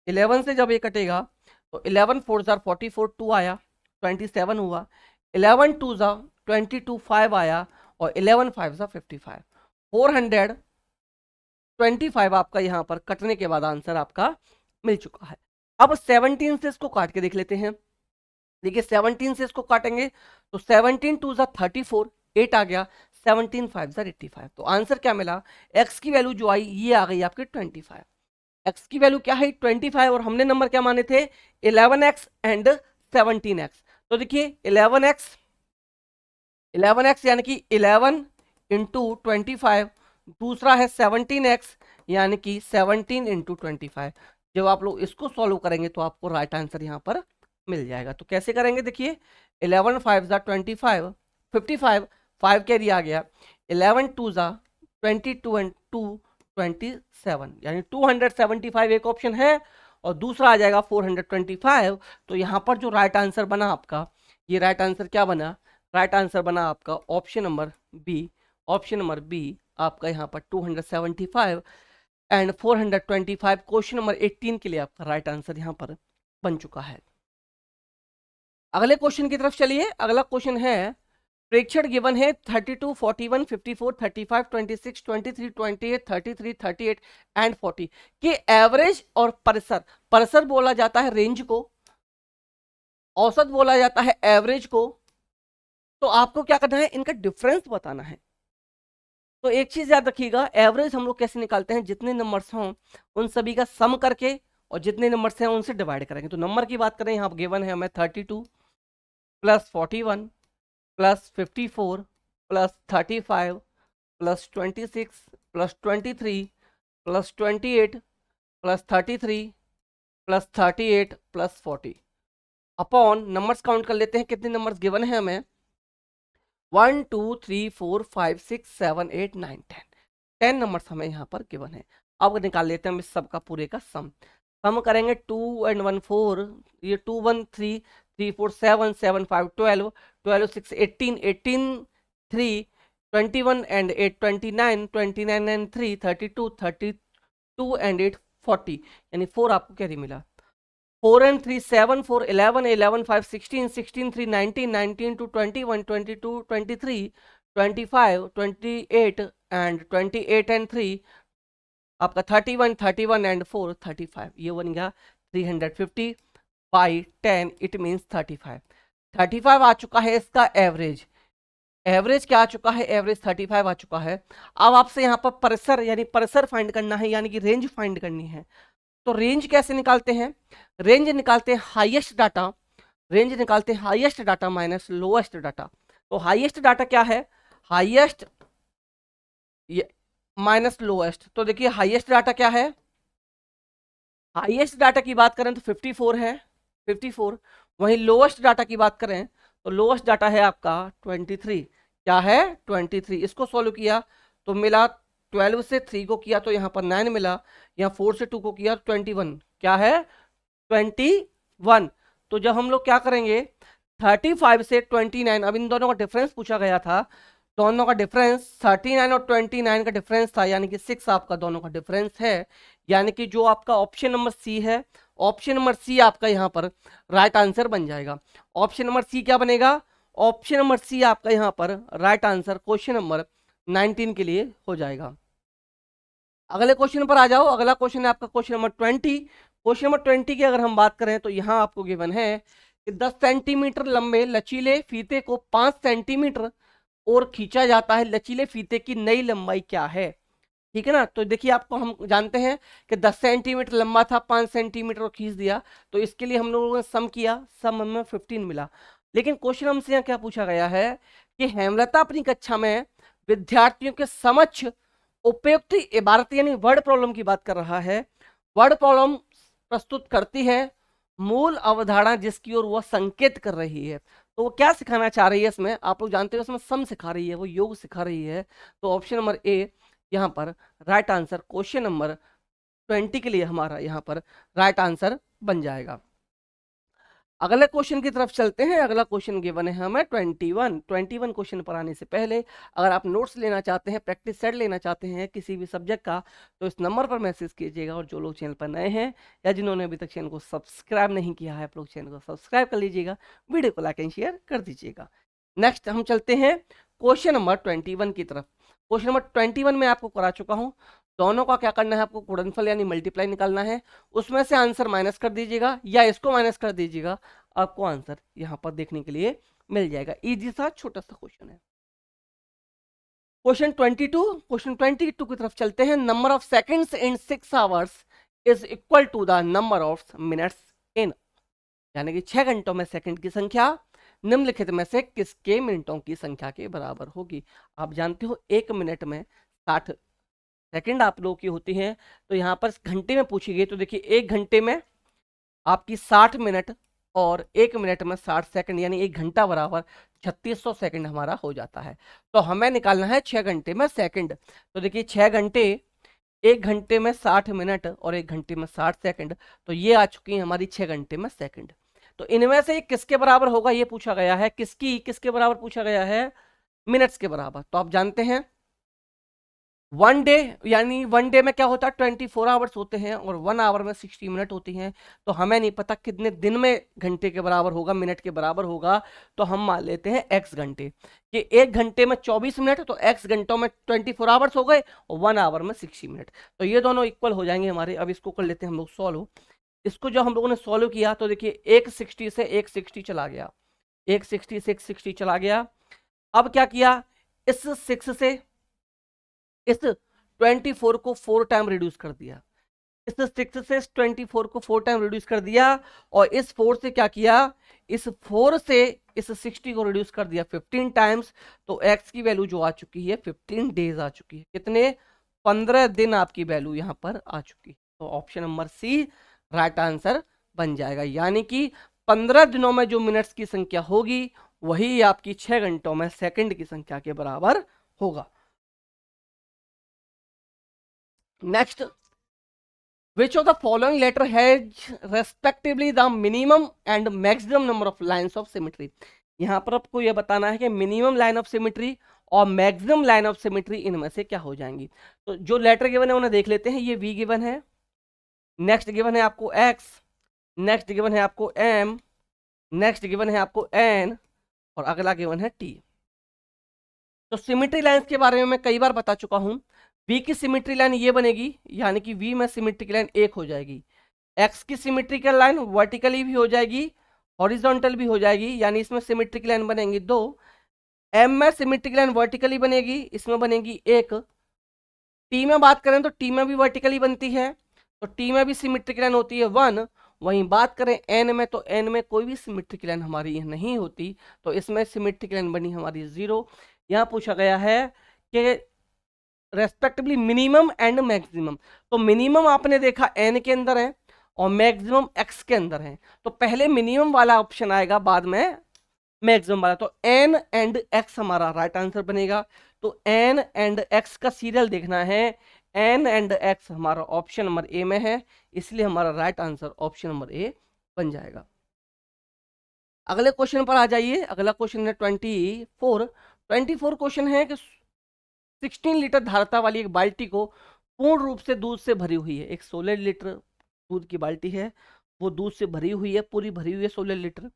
A: 11 से जब ये कटेगा तो 11 4 जार 44, 2 आया 27 हुआ, 11 2 जार 22 5 आया और 11 5 जार 55, 425 आपका यहाँ पर कटने के बाद आंसर आपका मिल चुका है। अब 17 से इसको काट के देख लेते हैं। देखिए 17 से इसको काटेंगे तो 17 2 जार 34, 8 आ गया, 17 5 जार 85। तो आंसर क्या मिला, एक्स की वैल्यू जो आई ये आ गई आपकी 25। एक्स की वैल्यू क्या है 25, और हमने नंबर क्या माने थे 11x एंड 17x। तो देखिए 11x यानी कि 11 इंटू 25, दूसरा है 17x यानी कि 17 इंटू 25। जब आप लोग इसको सॉल्व करेंगे तो आपको राइट आंसर यहाँ पर मिल जाएगा। तो कैसे करेंगे, देखिए 11 5 जार 25, 55, 5 कैरी आ गया, 11 2 जार 22 एंड 2 27, यानी 275 एक ऑप्शन है और दूसरा आ जाएगा 425। तो यहाँ पर जो राइट आंसर बना आपका, ये राइट आंसर क्या बना, राइट आंसर बना आपका option number B. Option number B आपका यहाँ पर 275 एंड 425, क्वेश्चन नंबर 18 के लिए आपका राइट आंसर यहाँ पर बन चुका है। अगले क्वेश्चन की तरफ चलिए। अगला क्वेश्चन है, प्रेक्षण गिवन है 32 41 54 35 26 23 28 33 38 एंड 40 के एवरेज और परसर, परसर बोला जाता है रेंज को, औसत बोला जाता है एवरेज को। तो आपको क्या करना है, इनका डिफरेंस बताना है। तो एक चीज याद रखिएगा, एवरेज हम लोग कैसे निकालते हैं, जितने नंबर्स हों उन सभी का सम करके और जितने नंबर्स हैं उनसे डिवाइड करेंगे। तो नंबर की बात करें, यहाँ गिवन है हमें 32 plus 41 plus 54 plus 35 plus 26 plus 23 plus 28 plus 33 plus 38 plus 40 upon, numbers count कर लेते हैं कितने नंबर्स गिवन है हमें, 1 2 3 4 5 6 7 8 9 10, 10 नंबर्स हमें यहाँ पर गिवन है। अब निकाल लेते हैं हम इस सबका पूरे का सम करेंगे 2 एंड 1 4, ये 2 1 3 3 4 7 7 5 12 12 6 18 18 3 21 एंड 8 29 29 एंड 3 32 32 एंड 8 40, यानी 4 आपको कैरी मिला। 4 and 3 7 4 11 11 5 16 16 3 19 19 to 21 22 23 25 28 and 28 and 3 आपका 31 31 and 4 35, ये बन गया 350 बाई 10, इट मीन्स 35। 35 आ चुका है इसका एवरेज। एवरेज क्या आ चुका है, एवरेज 35 आ चुका है। अब आपसे यहाँ पर परसर यानी परसर फाइंड करना है, यानी कि रेंज फाइंड करनी है। तो रेंज कैसे निकालते हैं, रेंज निकालते हैं हाईएस्ट डाटा, रेंज निकालते हैं highest data minus lowest data. तो हाईएस्ट डाटा क्या है, हाईएस्ट माइनस लोएस्ट। तो देखिए हाईएस्ट डाटा क्या है, हाईएस्ट डाटा की बात करें तो 54 है, 54। वहीं लोएस्ट डाटा की बात करें तो लोएस्ट डाटा है आपका 23, क्या है 23। इसको सॉल्व किया तो मिला 12 से 3 को किया तो यहाँ पर 9 मिला, यहाँ 4 से 2 को किया 21, क्या है 21। तो जब हम लोग क्या करेंगे 35 से 29, अब इन दोनों का डिफरेंस पूछा गया था, दोनों का डिफरेंस 39 और 29 का डिफरेंस था, यानी कि 6 आपका दोनों का डिफरेंस है, यानी कि जो आपका ऑप्शन नंबर सी है, ऑप्शन नंबर सी आपका यहाँ पर राइट आंसर बन जाएगा। ऑप्शन नंबर सी क्या बनेगा, ऑप्शन नंबर सी आपका यहाँ पर राइट आंसर क्वेश्चन नंबर 19 के लिए हो जाएगा। अगले क्वेश्चन पर आ जाओ। अगला क्वेश्चन है आपका क्वेश्चन नंबर 20। क्वेश्चन नंबर 20 की अगर हम बात करें तो यहाँ आपको गिवन है कि 10 सेंटीमीटर लंबे लचीले फीते को 5 सेंटीमीटर और खींचा जाता है, लचीले फीते की नई लंबाई क्या है। ठीक है ना। तो देखिए आपको हम जानते हैं कि 10 सेंटीमीटर लंबा था, 5 सेंटीमीटर को खींच दिया, तो इसके लिए हम लोगों ने सम किया, सम हमें 15 मिला। लेकिन क्वेश्चन हमसे यहाँ क्या पूछा गया है कि हेमलता अपनी कक्षा में विद्यार्थियों के समक्ष उपयुक्त इबारत यानी वर्ड प्रॉब्लम की बात कर रहा है। वर्ड प्रॉब्लम प्रस्तुत करती है, मूल अवधारणा जिसकी ओर वह संकेत कर रही है। तो वो क्या सिखाना चाह रही है इसमें, आप लोग जानते हो इसमें सम सिखा रही है, वो योग सिखा रही है। तो ऑप्शन नंबर ए यहाँ पर राइट आंसर क्वेश्चन नंबर 20 के लिए हमारा यहाँ पर राइट आंसर बन जाएगा। अगले क्वेश्चन की तरफ चलते हैं। अगला क्वेश्चन गिवन है हमें 21 क्वेश्चन पर आने से पहले अगर आप नोट्स लेना चाहते हैं, प्रैक्टिस सेट लेना चाहते हैं किसी भी सब्जेक्ट का, तो इस नंबर पर मैसेज कीजिएगा। और जो लोग चैनल पर नए हैं या जिन्होंने अभी तक चैनल को सब्सक्राइब नहीं किया है, आप लोग चैनल को सब्सक्राइब कर लीजिएगा, वीडियो को लाइक एंड शेयर कर दीजिएगा। नेक्स्ट हम चलते हैं क्वेश्चन नंबर 21 की तरफ। क्वेश्चन नंबर 21 में आपको करा चुका हूँ। दोनों का क्या करना है, आपको गुणनफल यानी मल्टीप्लाई निकालना है, उसमें से आंसर माइनस कर दीजिएगा या इसको माइनस कर दीजिएगा, आपको आंसर यहां पर देखने के लिए मिल जाएगा। इजी सा छोटा सा क्वेश्चन है। क्वेश्चन 22 की तरफ चलते हैं। Number of seconds in 6 hours is equal to the number of minutes in, यानी कि 6 घंटों में सेकंड की संख्या निम्नलिखित में से किसके मिनटों की संख्या के बराबर होगी। आप जानते हो 1 मिनट में 60 सेकंड आप लोगों की होती है, तो यहाँ पर घंटे में पूछी गई, तो देखिए 1 घंटे में आपकी 60 मिनट और 1 मिनट में 60 सेकंड, यानी 1 घंटा बराबर 3600 सेकंड हमारा हो जाता है। तो हमें निकालना है 6 घंटे में सेकंड। तो देखिए 6 घंटे, 1 घंटे में 60 मिनट और 1 घंटे में 60 सेकंड, तो ये आ चुकी है हमारी 6 घंटे में सेकंड। तो इनमें से किसके बराबर होगा ये पूछा गया है, किसके बराबर पूछा गया है, मिनट्स के बराबर। तो आप जानते हैं 1 डे, यानी 1 डे में क्या होता है 24 आवर्स होते हैं और 1 आवर में 60 मिनट होती हैं। तो हमें नहीं पता कितने दिन में घंटे के बराबर होगा, मिनट के बराबर होगा, तो हम मान लेते हैं x घंटे, कि 1 घंटे में 24 मिनट, तो x घंटों में 24 आवर्स हो गए और 1 आवर में 60 मिनट, तो ये दोनों इक्वल हो जाएंगे हमारे। अब इसको कर लेते हैं हम लोग सॉल्व। इसको जो हम लोगों ने सॉल्व किया, तो देखिए 160 से 160 चला गया, 160 से 160 चला गया। अब क्या किया, इस 6 से इस 24 को 4 टाइम रिड्यूस कर दिया, इस 6 से 24 को 4 टाइम रिड्यूस कर दिया, और इस 4 से क्या किया, इस 4 से इस 60 को रिड्यूस कर दिया 15 टाइम्स। तो x की वैल्यू जो आ चुकी है 15 डेज आ चुकी है, कितने, 15 दिन आपकी वैल्यू यहां पर आ चुकी है। तो option number C right answer बन जाएगा, यानी कि 15 दिनों में जो मिनट्स की संख्या होगी वही आपकी 6 घंटों में सेकंड की संख्या के बराबर होगा। Next, which of the following letter has respectively the minimum and maximum number of lines of symmetry। यहां पर आपको यह बताना है कि मिनिमम लाइन ऑफ सिमेट्री और मैक्सिमम लाइन ऑफ सिमेट्री इनमें से क्या हो जाएंगी। तो जो लेटर गिवन है उन्हें देख लेते हैं। ये V गिवन है, नेक्स्ट गिवन है आपको X, नेक्स्ट गिवन है आपको M, नेक्स्ट गिवन है आपको N, और अगला गिवन है T। तो सिमेट्री लाइंस के बारे में मैं कई बार बता चुका हूं। V की सिमेट्री लाइन ये बनेगी, यानी कि V में सिमेट्रिक लाइन 1 हो जाएगी। X की सिमेट्रिकल लाइन वर्टिकली भी हो जाएगी, हॉरिजॉन्टल भी हो जाएगी, यानी इसमें सिमेट्रिक लाइन बनेंगी 2। M में सिमेट्रिक लाइन वर्टिकली बनेगी, इसमें बनेगी 1। T में बात करें तो T में भी वर्टिकली बनती है, तो T में भी सिमेट्रिक लाइन होती है 1। वहीं बात करें N में, तो N में कोई भी सिमेट्रिक लाइन हमारी नहीं होती, तो इसमें सिमेट्रिक लाइन बनी हमारी 0। यहाँ पूछा गया है कि रेस्पेक्टिवली मिनिमम एंड मैक्सिमम, तो मिनिमम आपने देखा n के अंदर है और मैक्सिमम x के अंदर है, तो पहले मिनिमम वाला ऑप्शन आएगा, बाद में मैक्सिमम वाला। तो n एंड x हमारा राइट आंसर बनेगा। तो n एंड x का सीरियल देखना है, n एंड x हमारा ऑप्शन नंबर ए में है, इसलिए हमारा right answer option number A बन जाएगा। अगले क्वेश्चन पर आ जाइए। अगला क्वेश्चन है 24 क्वेश्चन है कि 16 लीटर धारता वाली एक बाल्टी को पूर्ण रूप से दूध से भरी हुई है। एक 16 लीटर दूध की बाल्टी है, वो दूध से भरी हुई है, पूरी भरी हुई है 16 लीटर।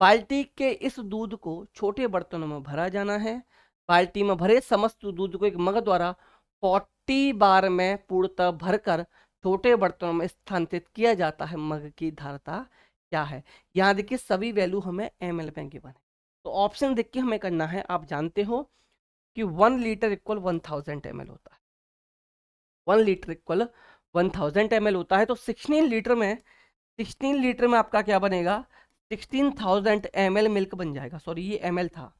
A: बाल्टी के इस दूध को छोटे बर्तनों में भरा जाना है। बाल्टी में भरे समस्त दूध को एक मग द्वारा 40 बार में पूर्णतः भरकर छोटे बर्तनों में स्थानांतरित किया जाता है। मग की धारता क्या है। यहाँ देखिए सभी वैल्यू हमें ml में गिवन है, तो ऑप्शन देख के हमें करना है। आप जानते हो कि 1 लीटर इक्वल 1000 ml होता है, 1 लीटर इक्वल 1000 ml होता है, तो 16 लीटर में आपका क्या बनेगा, 16,000 ml मिल्क बन जाएगा। सॉरी ये ml था,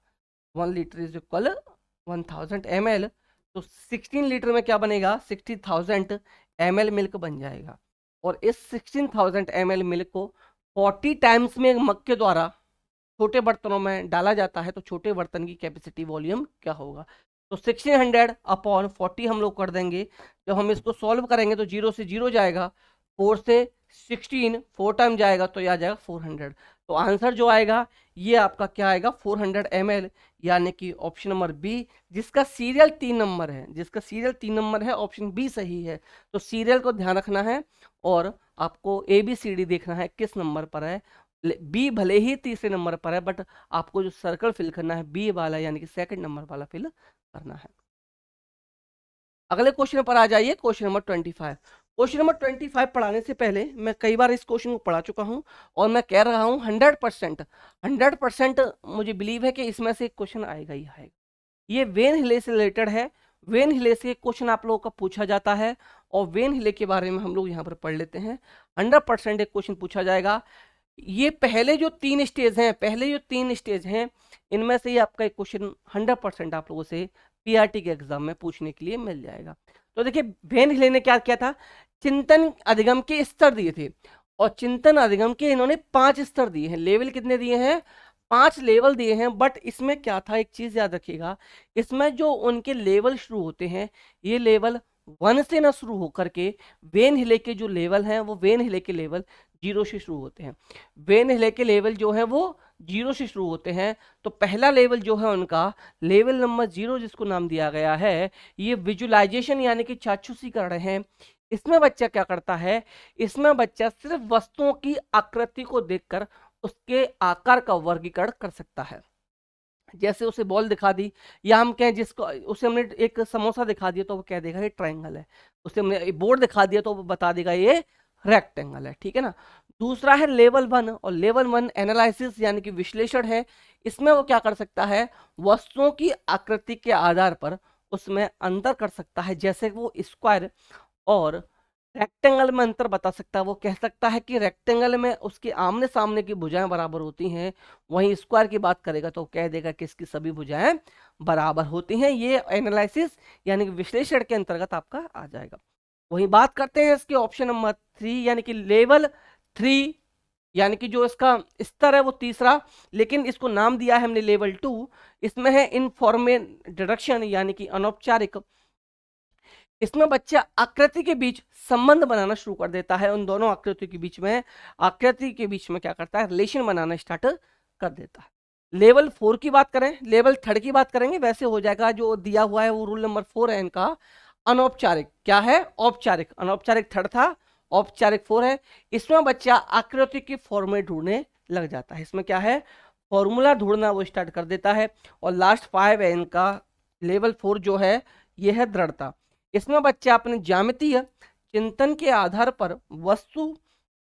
A: 1 लीटर इज इक्वल 1000 ml, तो 16 लीटर में क्या बनेगा, 60,000 ml मिल्क बन जाएगा। और इस 16,000 ml मिल्क को 40 टाइम्स में मग के द्वारा छोटे बर्तनों में डाला जाता है, तो छोटे बर्तन की कैपेसिटी वॉल्यूम क्या होगा। तो 1600 अपॉन 40 हम लोग कर देंगे। जब हम इसको सॉल्व करेंगे तो 0 से 0 जाएगा, 4 से 16 4 टाइम जाएगा, तो यह आ जाएगा 400। तो आंसर जो आएगा ये आपका क्या आएगा, 400 ml, यानी कि ऑप्शन नंबर बी, जिसका सीरियल 3 नंबर है, जिसका सीरियल 3 नंबर है, ऑप्शन बी सही है। तो सीरियल को ध्यान रखना है और आपको ए बी सी डी देखना है किस नंबर पर है। बी भले ही तीसरे नंबर पर है, बट आपको जो सर्कल फिल करना है बी वाला, यानी कि सेकंड नंबर वाला फिल करना है। अगले क्वेश्चन पर आ जाइए, क्वेश्चन नंबर 25। क्वेश्चन नंबर 25 पढ़ाने से पहले मैं कई बार इस क्वेश्चन को पढ़ा चुका हूं और मैं कह रहा हूं 100% मुझे बिलीव है कि इसमें से एक क्वेश्चन आएगा ही आएगा। ये वेन हिले से रिलेटेड है। वेन हिले से क्वेश्चन आप लोगों का पूछा जाता है और वेन हिले के बारे में हम लोग यहाँ पर पढ़ लेते हैं। 100% एक क्वेश्चन पूछा जाएगा। ये पहले जो 3 स्टेज हैं, इनमें से ही आपका एक क्वेश्चन 100% आप लोगों से पीआरटी के एग्जाम में पूछने के लिए मिल जाएगा। तो देखिए वेन हिले ने क्या किया था, चिंतन अधिगम के स्तर दिए थे और चिंतन अधिगम के इन्होंने 5 स्तर दिए हैं। लेवल कितने दिए हैं, 5 लेवल दिए हैं। बट इसमें क्या था, एक चीज याद रखिएगा, इसमें जो उनके लेवल शुरू होते हैं, ये लेवल 1 से ना शुरू होकर के वेन हिले के जो लेवल हैं वो वेन हिले के लेवल 0 से शुरू होते हैं। वेन हिले के लेवल जो है वो 0 से शुरू होते हैं। तो पहला लेवल जो है उनका लेवल नंबर 0, जिसको नाम दिया गया है, ये विजुअलाइजेशन यानी कि चाक्षुषीकरण है। इसमें बच्चा क्या करता है, इसमें बच्चा सिर्फ वस्तुओं की आकृति को देखकर उसके आकार का वर्गीकरण कर सकता है। जैसे उसे बॉल दिखा दी, या हम कहें जिसको, उसे हमने एक समोसा दिखा दिया तो वो कह देगा ये ट्रायंगल है। उसे हमने बोर्ड दिखा दिया तो वो बता देगा ये रेक्टेंगल है, ठीक है ना। दूसरा है लेवल 1, और लेवल 1 एनालिसिस यानी कि विश्लेषण है। इसमें वो क्या कर सकता है, वस्तुओं की आकृति के आधार पर उसमें अंतर कर सकता है। जैसे वो स्क्वायर और रेक्टेंगल में अंतर बता सकता है। वो कह सकता है कि रेक्टेंगल में उसके आमने सामने की भुजाएं बराबर होती हैं, वहीं स्क्वायर की बात करेगा तो कह देगा कि इसकी सभी भुजाएं बराबर होती हैं। ये एनालिसिस यानी कि विश्लेषण के अंतर्गत आपका आ जाएगा। वहीं बात करते हैं इसके ऑप्शन नंबर 3 यानी कि लेवल 3, यानी कि जो इसका स्तर है वो तीसरा, लेकिन इसको नाम दिया है हमने लेवल 2। इसमें है इनफॉर्मल डिडक्शन यानी कि अनौपचारिक। इसमें बच्चा आकृति के बीच संबंध बनाना शुरू कर देता है। उन दोनों आकृति के बीच में, आकृति के बीच में क्या करता है, रिलेशन बनाना स्टार्ट कर देता है। लेवल 4 की बात करें, लेवल 3 की बात करेंगे, वैसे हो जाएगा। जो दिया हुआ है वो रूल नंबर 4 है इनका, अनौपचारिक। क्या है, औपचारिक। अनौपचारिक 3 था, औपचारिक 4 है। इसमें बच्चा आकृति के फॉर्मूले ढूंढने लग जाता है। इसमें क्या है, फॉर्मूला ढूंढना वो स्टार्ट कर देता है। और लास्ट 5 है इनका, लेवल 4 जो है ये है दृढ़ता। इसमें बच्चा अपने ज्यामितीय चिंतन के आधार पर वस्तु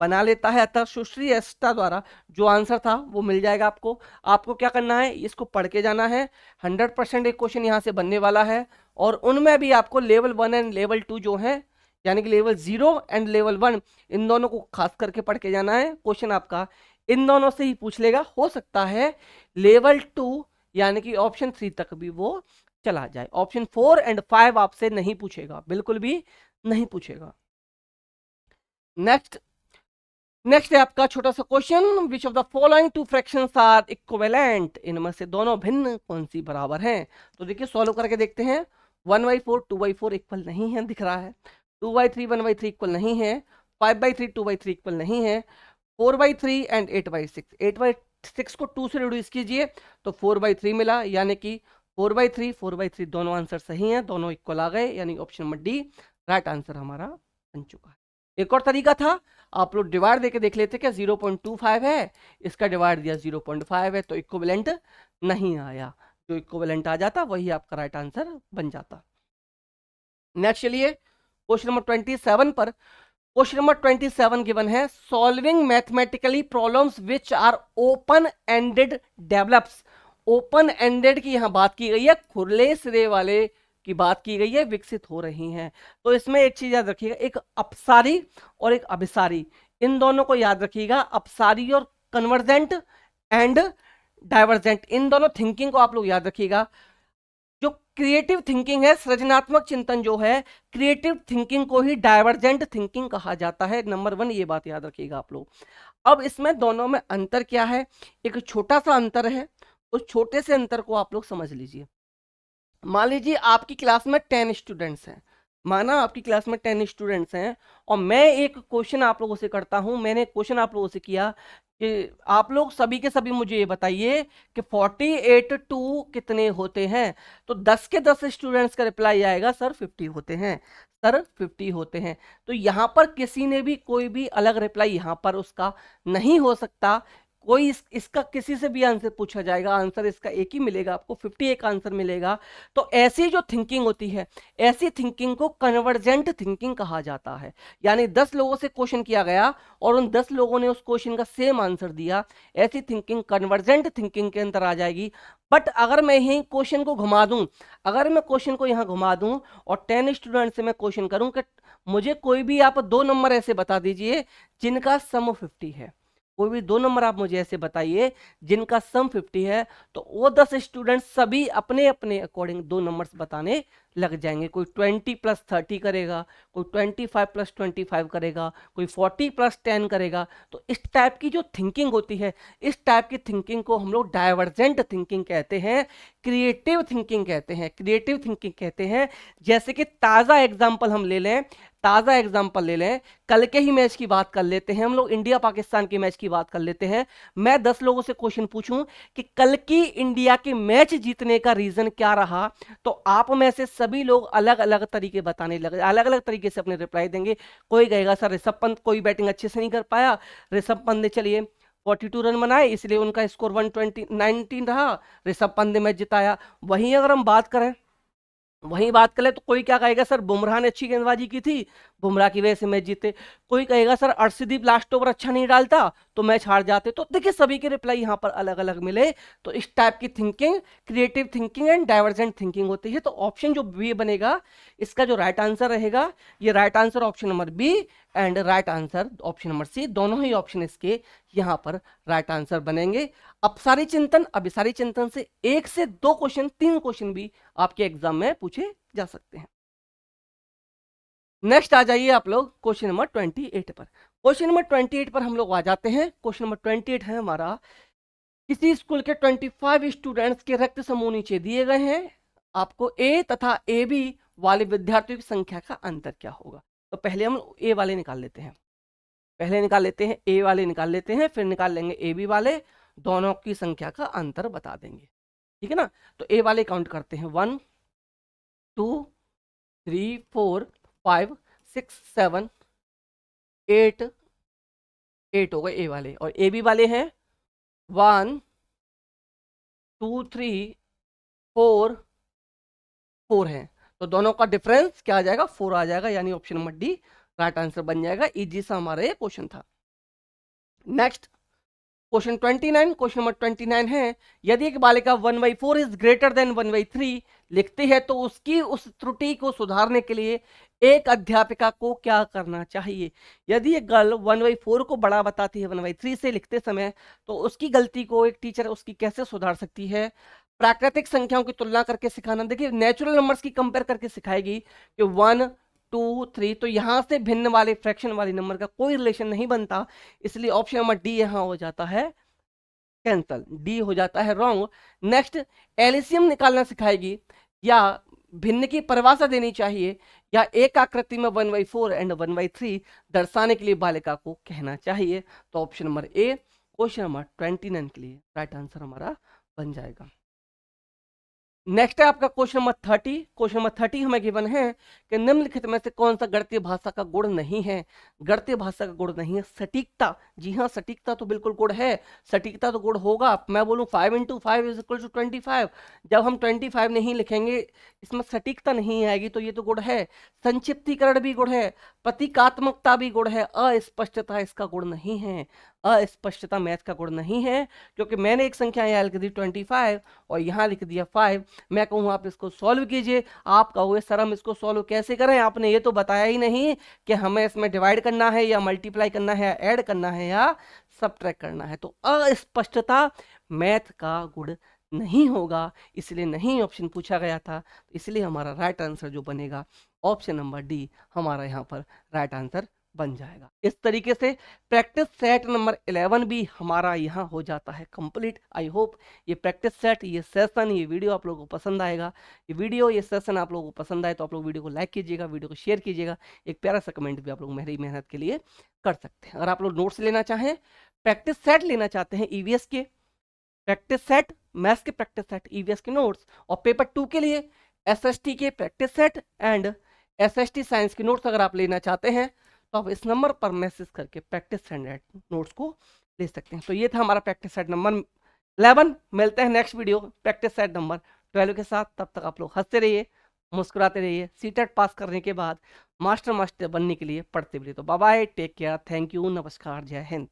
A: बना लेता है। अतः सुश्री एस्टा द्वारा जो आंसर था वो मिल जाएगा आपको। आपको क्या करना है, इसको पढ़ के जाना है। 100% एक क्वेश्चन यहाँ से बनने वाला है। और उनमें भी आपको लेवल 1 एंड लेवल 2 जो है, यानी कि लेवल 0 एंड लेवल 1, इन दोनों को खास करके पढ़ के जाना है। क्वेश्चन आपका इन दोनों से ही पूछ लेगा। हो सकता है लेवल 2 यानी कि ऑप्शन 3 तक भी वो चला जाए। ऑप्शन 4 एंड 5 आपसे नहीं पूछेगा, बिल्कुल भी नहीं पूछेगा। नेक्स्ट है आपका छोटा सा question, which of the following two fractions are equivalent. इनमें से दोनों भिन्न कौन सी बराबर हैं। तो देखिए सॉल्व करके देखते हैं। 1/4 2/4 इक्वल नहीं है, दिख रहा है। 2/3 1/3 इक्वल नहीं है। 5/3 2/3 इक्वल नहीं है। 4/3 एंड 8/6, 8/6 को 2 से रिड्यूस कीजिए तो 4/3 मिला, यानी कि 4/3 4/3 दोनों आंसर सही हैं, दोनों इक्वल आ गए, यानी option number D right answer हमारा बन चुका है। एक और तरीका था, आप लोग डिवाइड देके देख लेते क्या, 0.25 है, इसका डिवाइड दिया 0.5 है, तो इक्विवेलेंट नहीं आया। जो इक्विवेलेंट आ जाता वही आपका राइट आंसर बन जाता। नेक्स्ट चलिए क्वेश्चन नंबर 27 पर। क्वेश्चन नंबर 27 गिवन है, solving mathematically problems which are open ended develops. Open ended की यहां बात की गई है, खुले सिरे वाले की बात की गई है, विकसित हो रही हैं। तो इसमें एक चीज याद रखिएगा, एक अपसारी और एक अभिसारी, इन दोनों को याद रखिएगा। अपसारी और कन्वर्जेंट एंड डाइवर्जेंट, इन दोनों थिंकिंग को आप लोग याद रखिएगा। जो क्रिएटिव थिंकिंग है, सृजनात्मक चिंतन जो है, क्रिएटिव थिंकिंग को ही डाइवर्जेंट थिंकिंग कहा जाता है। नंबर 1 ये बात याद रखिएगा आप लोग। अब इसमें दोनों में अंतर क्या है, एक छोटा सा अंतर है, उस छोटे से अंतर को आप लोग समझ लीजिए। मान लीजिए आपकी क्लास में 10 स्टूडेंट्स हैं, माना आपकी क्लास में 10 स्टूडेंट्स हैं, और मैं एक क्वेश्चन आप लोगों से करता हूं। मैंने क्वेश्चन आप लोगों से किया कि आप लोग सभी के सभी मुझे ये बताइए कि 48 टू कितने होते हैं। तो 10 के 10 स्टूडेंट्स का रिप्लाई आएगा सर 50 होते हैं, सर 50 होते हैं। तो यहाँ पर किसी ने भी कोई भी अलग रिप्लाई यहाँ पर उसका नहीं हो सकता। कोई इसका किसी से भी आंसर पूछा जाएगा, आंसर इसका एक ही मिलेगा, आपको 51 आंसर मिलेगा। तो ऐसी जो थिंकिंग होती है, ऐसी थिंकिंग को कन्वर्जेंट थिंकिंग कहा जाता है। यानी 10 लोगों से क्वेश्चन किया गया और उन 10 लोगों ने उस क्वेश्चन का सेम आंसर दिया, ऐसी थिंकिंग कन्वर्जेंट थिंकिंग के अंदर आ जाएगी। बट अगर मैं यही क्वेश्चन को घुमा दूं, अगर मैं क्वेश्चन को यहाँ घुमा दूं और 10 स्टूडेंट से मैं क्वेश्चन करूं कि मुझे कोई भी आप 2 नंबर ऐसे बता दीजिए जिनका सम 50 है, कोई भी 2 नंबर आप मुझे ऐसे बताइए जिनका सम 50 है, तो वो 10 स्टूडेंट सभी अपने अपने अकॉर्डिंग 2 नंबर्स बताने लग जाएंगे। कोई 20 + 30 करेगा, कोई 25 + 25 करेगा, कोई 40 + 10 करेगा। तो इस टाइप की जो थिंकिंग होती है, इस टाइप की थिंकिंग को हम लोग डाइवर्जेंट थिंकिंग कहते हैं, क्रिएटिव थिंकिंग कहते हैं, क्रिएटिव थिंकिंग कहते हैं। जैसे कि ताज़ा एग्जाम्पल हम ले लें, ताज़ा एग्जाम्पल ले लें, कल के ही मैच की बात कर लेते हैं, हम लोग इंडिया पाकिस्तान के मैच की बात कर लेते हैं। मैं 10 लोगों से क्वेश्चन पूछूं कि कल की इंडिया के मैच जीतने का रीजन क्या रहा, तो आप में से सभी लोग अलग अलग तरीके बताने लगे, अलग अलग तरीके से अपने रिप्लाई देंगे। कोई कहेगा सर ऋषभ पंत कोई बैटिंग अच्छे से नहीं कर पाया, ऋषभ पंत ने चलिए 42 रन बनाए इसलिए उनका स्कोर 119 रहा, ऋषभ पंत ने मैच जिताया। वहीं अगर हम बात करें, वहीं बात करें तो कोई क्या कहेगा सर बुमराह ने अच्छी गेंदबाजी की थी, बुमराह की वजह से मैच जीते। कोई कहेगा सर अर्शदीप लास्ट ओवर अच्छा नहीं डालता तो मैच हार जाते। तो देखिए सभी के रिप्लाई यहाँ पर अलग अलग मिले। तो इस टाइप की thinking creative thinking and divergent thinking होती है। तो ऑप्शन जो बी बनेगा इसका जो राइट आंसर रहेगा, ये right answer option number B and right answer option number C, दोनों ही ऑप्शन इसके यहाँ पर राइट आंसर बनेंगे। अपसारी चिंतन अभिसारी चिंतन से 1 से 2 क्वेश्चन 3 क्वेश्चन भी आपके एग्जाम में पूछे जा सकते हैं। नेक्स्ट आ जाइए आप लोग क्वेश्चन नंबर 28 पर। क्वेश्चन नंबर 28 पर हम लोग आ जाते हैं। क्वेश्चन नंबर 28 है हमारा, किसी स्कूल के 25 स्टूडेंट्स के रक्त समूह नीचे दिए गए हैं, आपको ए तथा ए बी वाले विद्यार्थियों की संख्या का अंतर क्या होगा। तो पहले हम ए वाले निकाल लेते हैं, पहले निकाल लेते हैं ए वाले निकाल लेते हैं, फिर निकाल लेंगे ए बी वाले, दोनों की संख्या का अंतर बता देंगे। ठीक है ना। तो ए वाले काउंट करते हैं 1 2 3 4 5 6 7 8 8 हो गए ए वाले, और ए बी वाले हैं 1 2 3 4 4 हैं। तो दोनों का डिफरेंस क्या आ जाएगा, 4 आ जाएगा, यानी option number D right answer बन जाएगा। इजी सा हमारा ये क्वेश्चन था। नेक्स्ट क्वेश्चन 29, क्वेश्चन नंबर 29 है, यदि एक बालिका 1/4 इज ग्रेटर देन 1/3 लिखती है तो उसकी उस त्रुटि को सुधारने के लिए एक अध्यापिका को क्या करना चाहिए। यदि एक गर्ल 1/4 को बड़ा बताती है 1/3 से लिखते समय, तो उसकी गलती को एक टीचर उसकी कैसे सुधार सकती है। प्राकृतिक संख्याओं की तुलना करके सिखाना, देखिए नेचुरल नंबर्स की कंपेयर करके सिखाएगी कि 1 2 3, तो यहां से भिन्न वाले फ्रैक्शन वाले नंबर का कोई रिलेशन नहीं बनता, इसलिए ऑप्शन नंबर डी यहां हो जाता है कैंसल, डी हो जाता है रॉन्ग। नेक्स्ट एलसीएम निकालना सिखाएगी, या भिन्न की परिभाषा देनी चाहिए, या एक आकृति में 1/4 एंड 1/3 दर्शाने के लिए बालिका को कहना चाहिए। तो option number A question number 29 के लिए राइट आंसर हमारा बन जाएगा। नेक्स्ट है आपका क्वेश्चन नंबर 30। क्वेश्चन नंबर 30 हमें गिवन है कि निम्नलिखित में से कौन सा गणितीय भाषा का गुण नहीं है। गणितीय भाषा का गुण नहीं है सटीकता। जी हाँ, सटीकता तो बिल्कुल गुण है, सटीकता तो गुण होगा। मैं बोलूँ 5 × 5 = 25, जब हम 25 नहीं लिखेंगे इसमें सटीकता नहीं आएगी, तो ये तो गुण है। संक्षिप्तीकरण भी गुण है, प्रतीकात्मकता भी गुण है, अस्पष्टता इसका गुण नहीं है, अस्पष्टता मैथ का गुण नहीं है, क्योंकि मैंने एक संख्या यहाँ लिख दी 25 और यहाँ लिख दिया 5। मैं कहूँ आप इसको सॉल्व कीजिए, आप कहोगे सर हम इसको सॉल्व कैसे करें, आपने ये तो बताया ही नहीं कि हमें इसमें डिवाइड करना है या मल्टीप्लाई करना है, ऐड करना है या सबट्रैक्ट करना है। तो अस्पष्टता मैथ का गुण नहीं होगा, इसलिए नहीं ऑप्शन पूछा गया था। इसलिए हमारा राइट आंसर जो बनेगा ऑप्शन नंबर डी हमारा यहाँ पर राइट आंसर बन जाएगा। इस तरीके से प्रैक्टिस सेट नंबर 11 भी हमारा यहाँ हो जाता है कंप्लीट। आई होप ये प्रैक्टिस सेट, ये सेशन, ये वीडियो आप लोगों को पसंद आएगा। ये वीडियो, ये सेशन आप लोगों को पसंद आए तो आप लोग वीडियो को लाइक कीजिएगा, वीडियो को शेयर कीजिएगा, एक प्यारा सा कमेंट भी आप लोग मेरी मेहनत के लिए कर सकते हैं। अगर आप लोग नोट्स लेना चाहें, प्रैक्टिस सेट लेना चाहते हैं, ईवीएस के प्रैक्टिस सेट, मैथ्स के प्रैक्टिस सेट, ईवीएस के नोट्स, और पेपर 2 के लिए एसएसटी के practice set and SST science के नोट्स अगर आप लेना चाहते हैं तो आप इस नंबर पर मैसेज करके प्रैक्टिस सेट नोट्स को ले सकते हैं। तो ये था हमारा प्रैक्टिस सेट नंबर 11। मिलते हैं next video practice set number 12 के साथ। तब तक आप लोग हंसते रहिए, मुस्कुराते रहिए, सीटेट पास करने के बाद मास्टर बनने के लिए पढ़ते भी रहिए। तो bye bye, take care, thank you, नमस्कार, जय हिंद।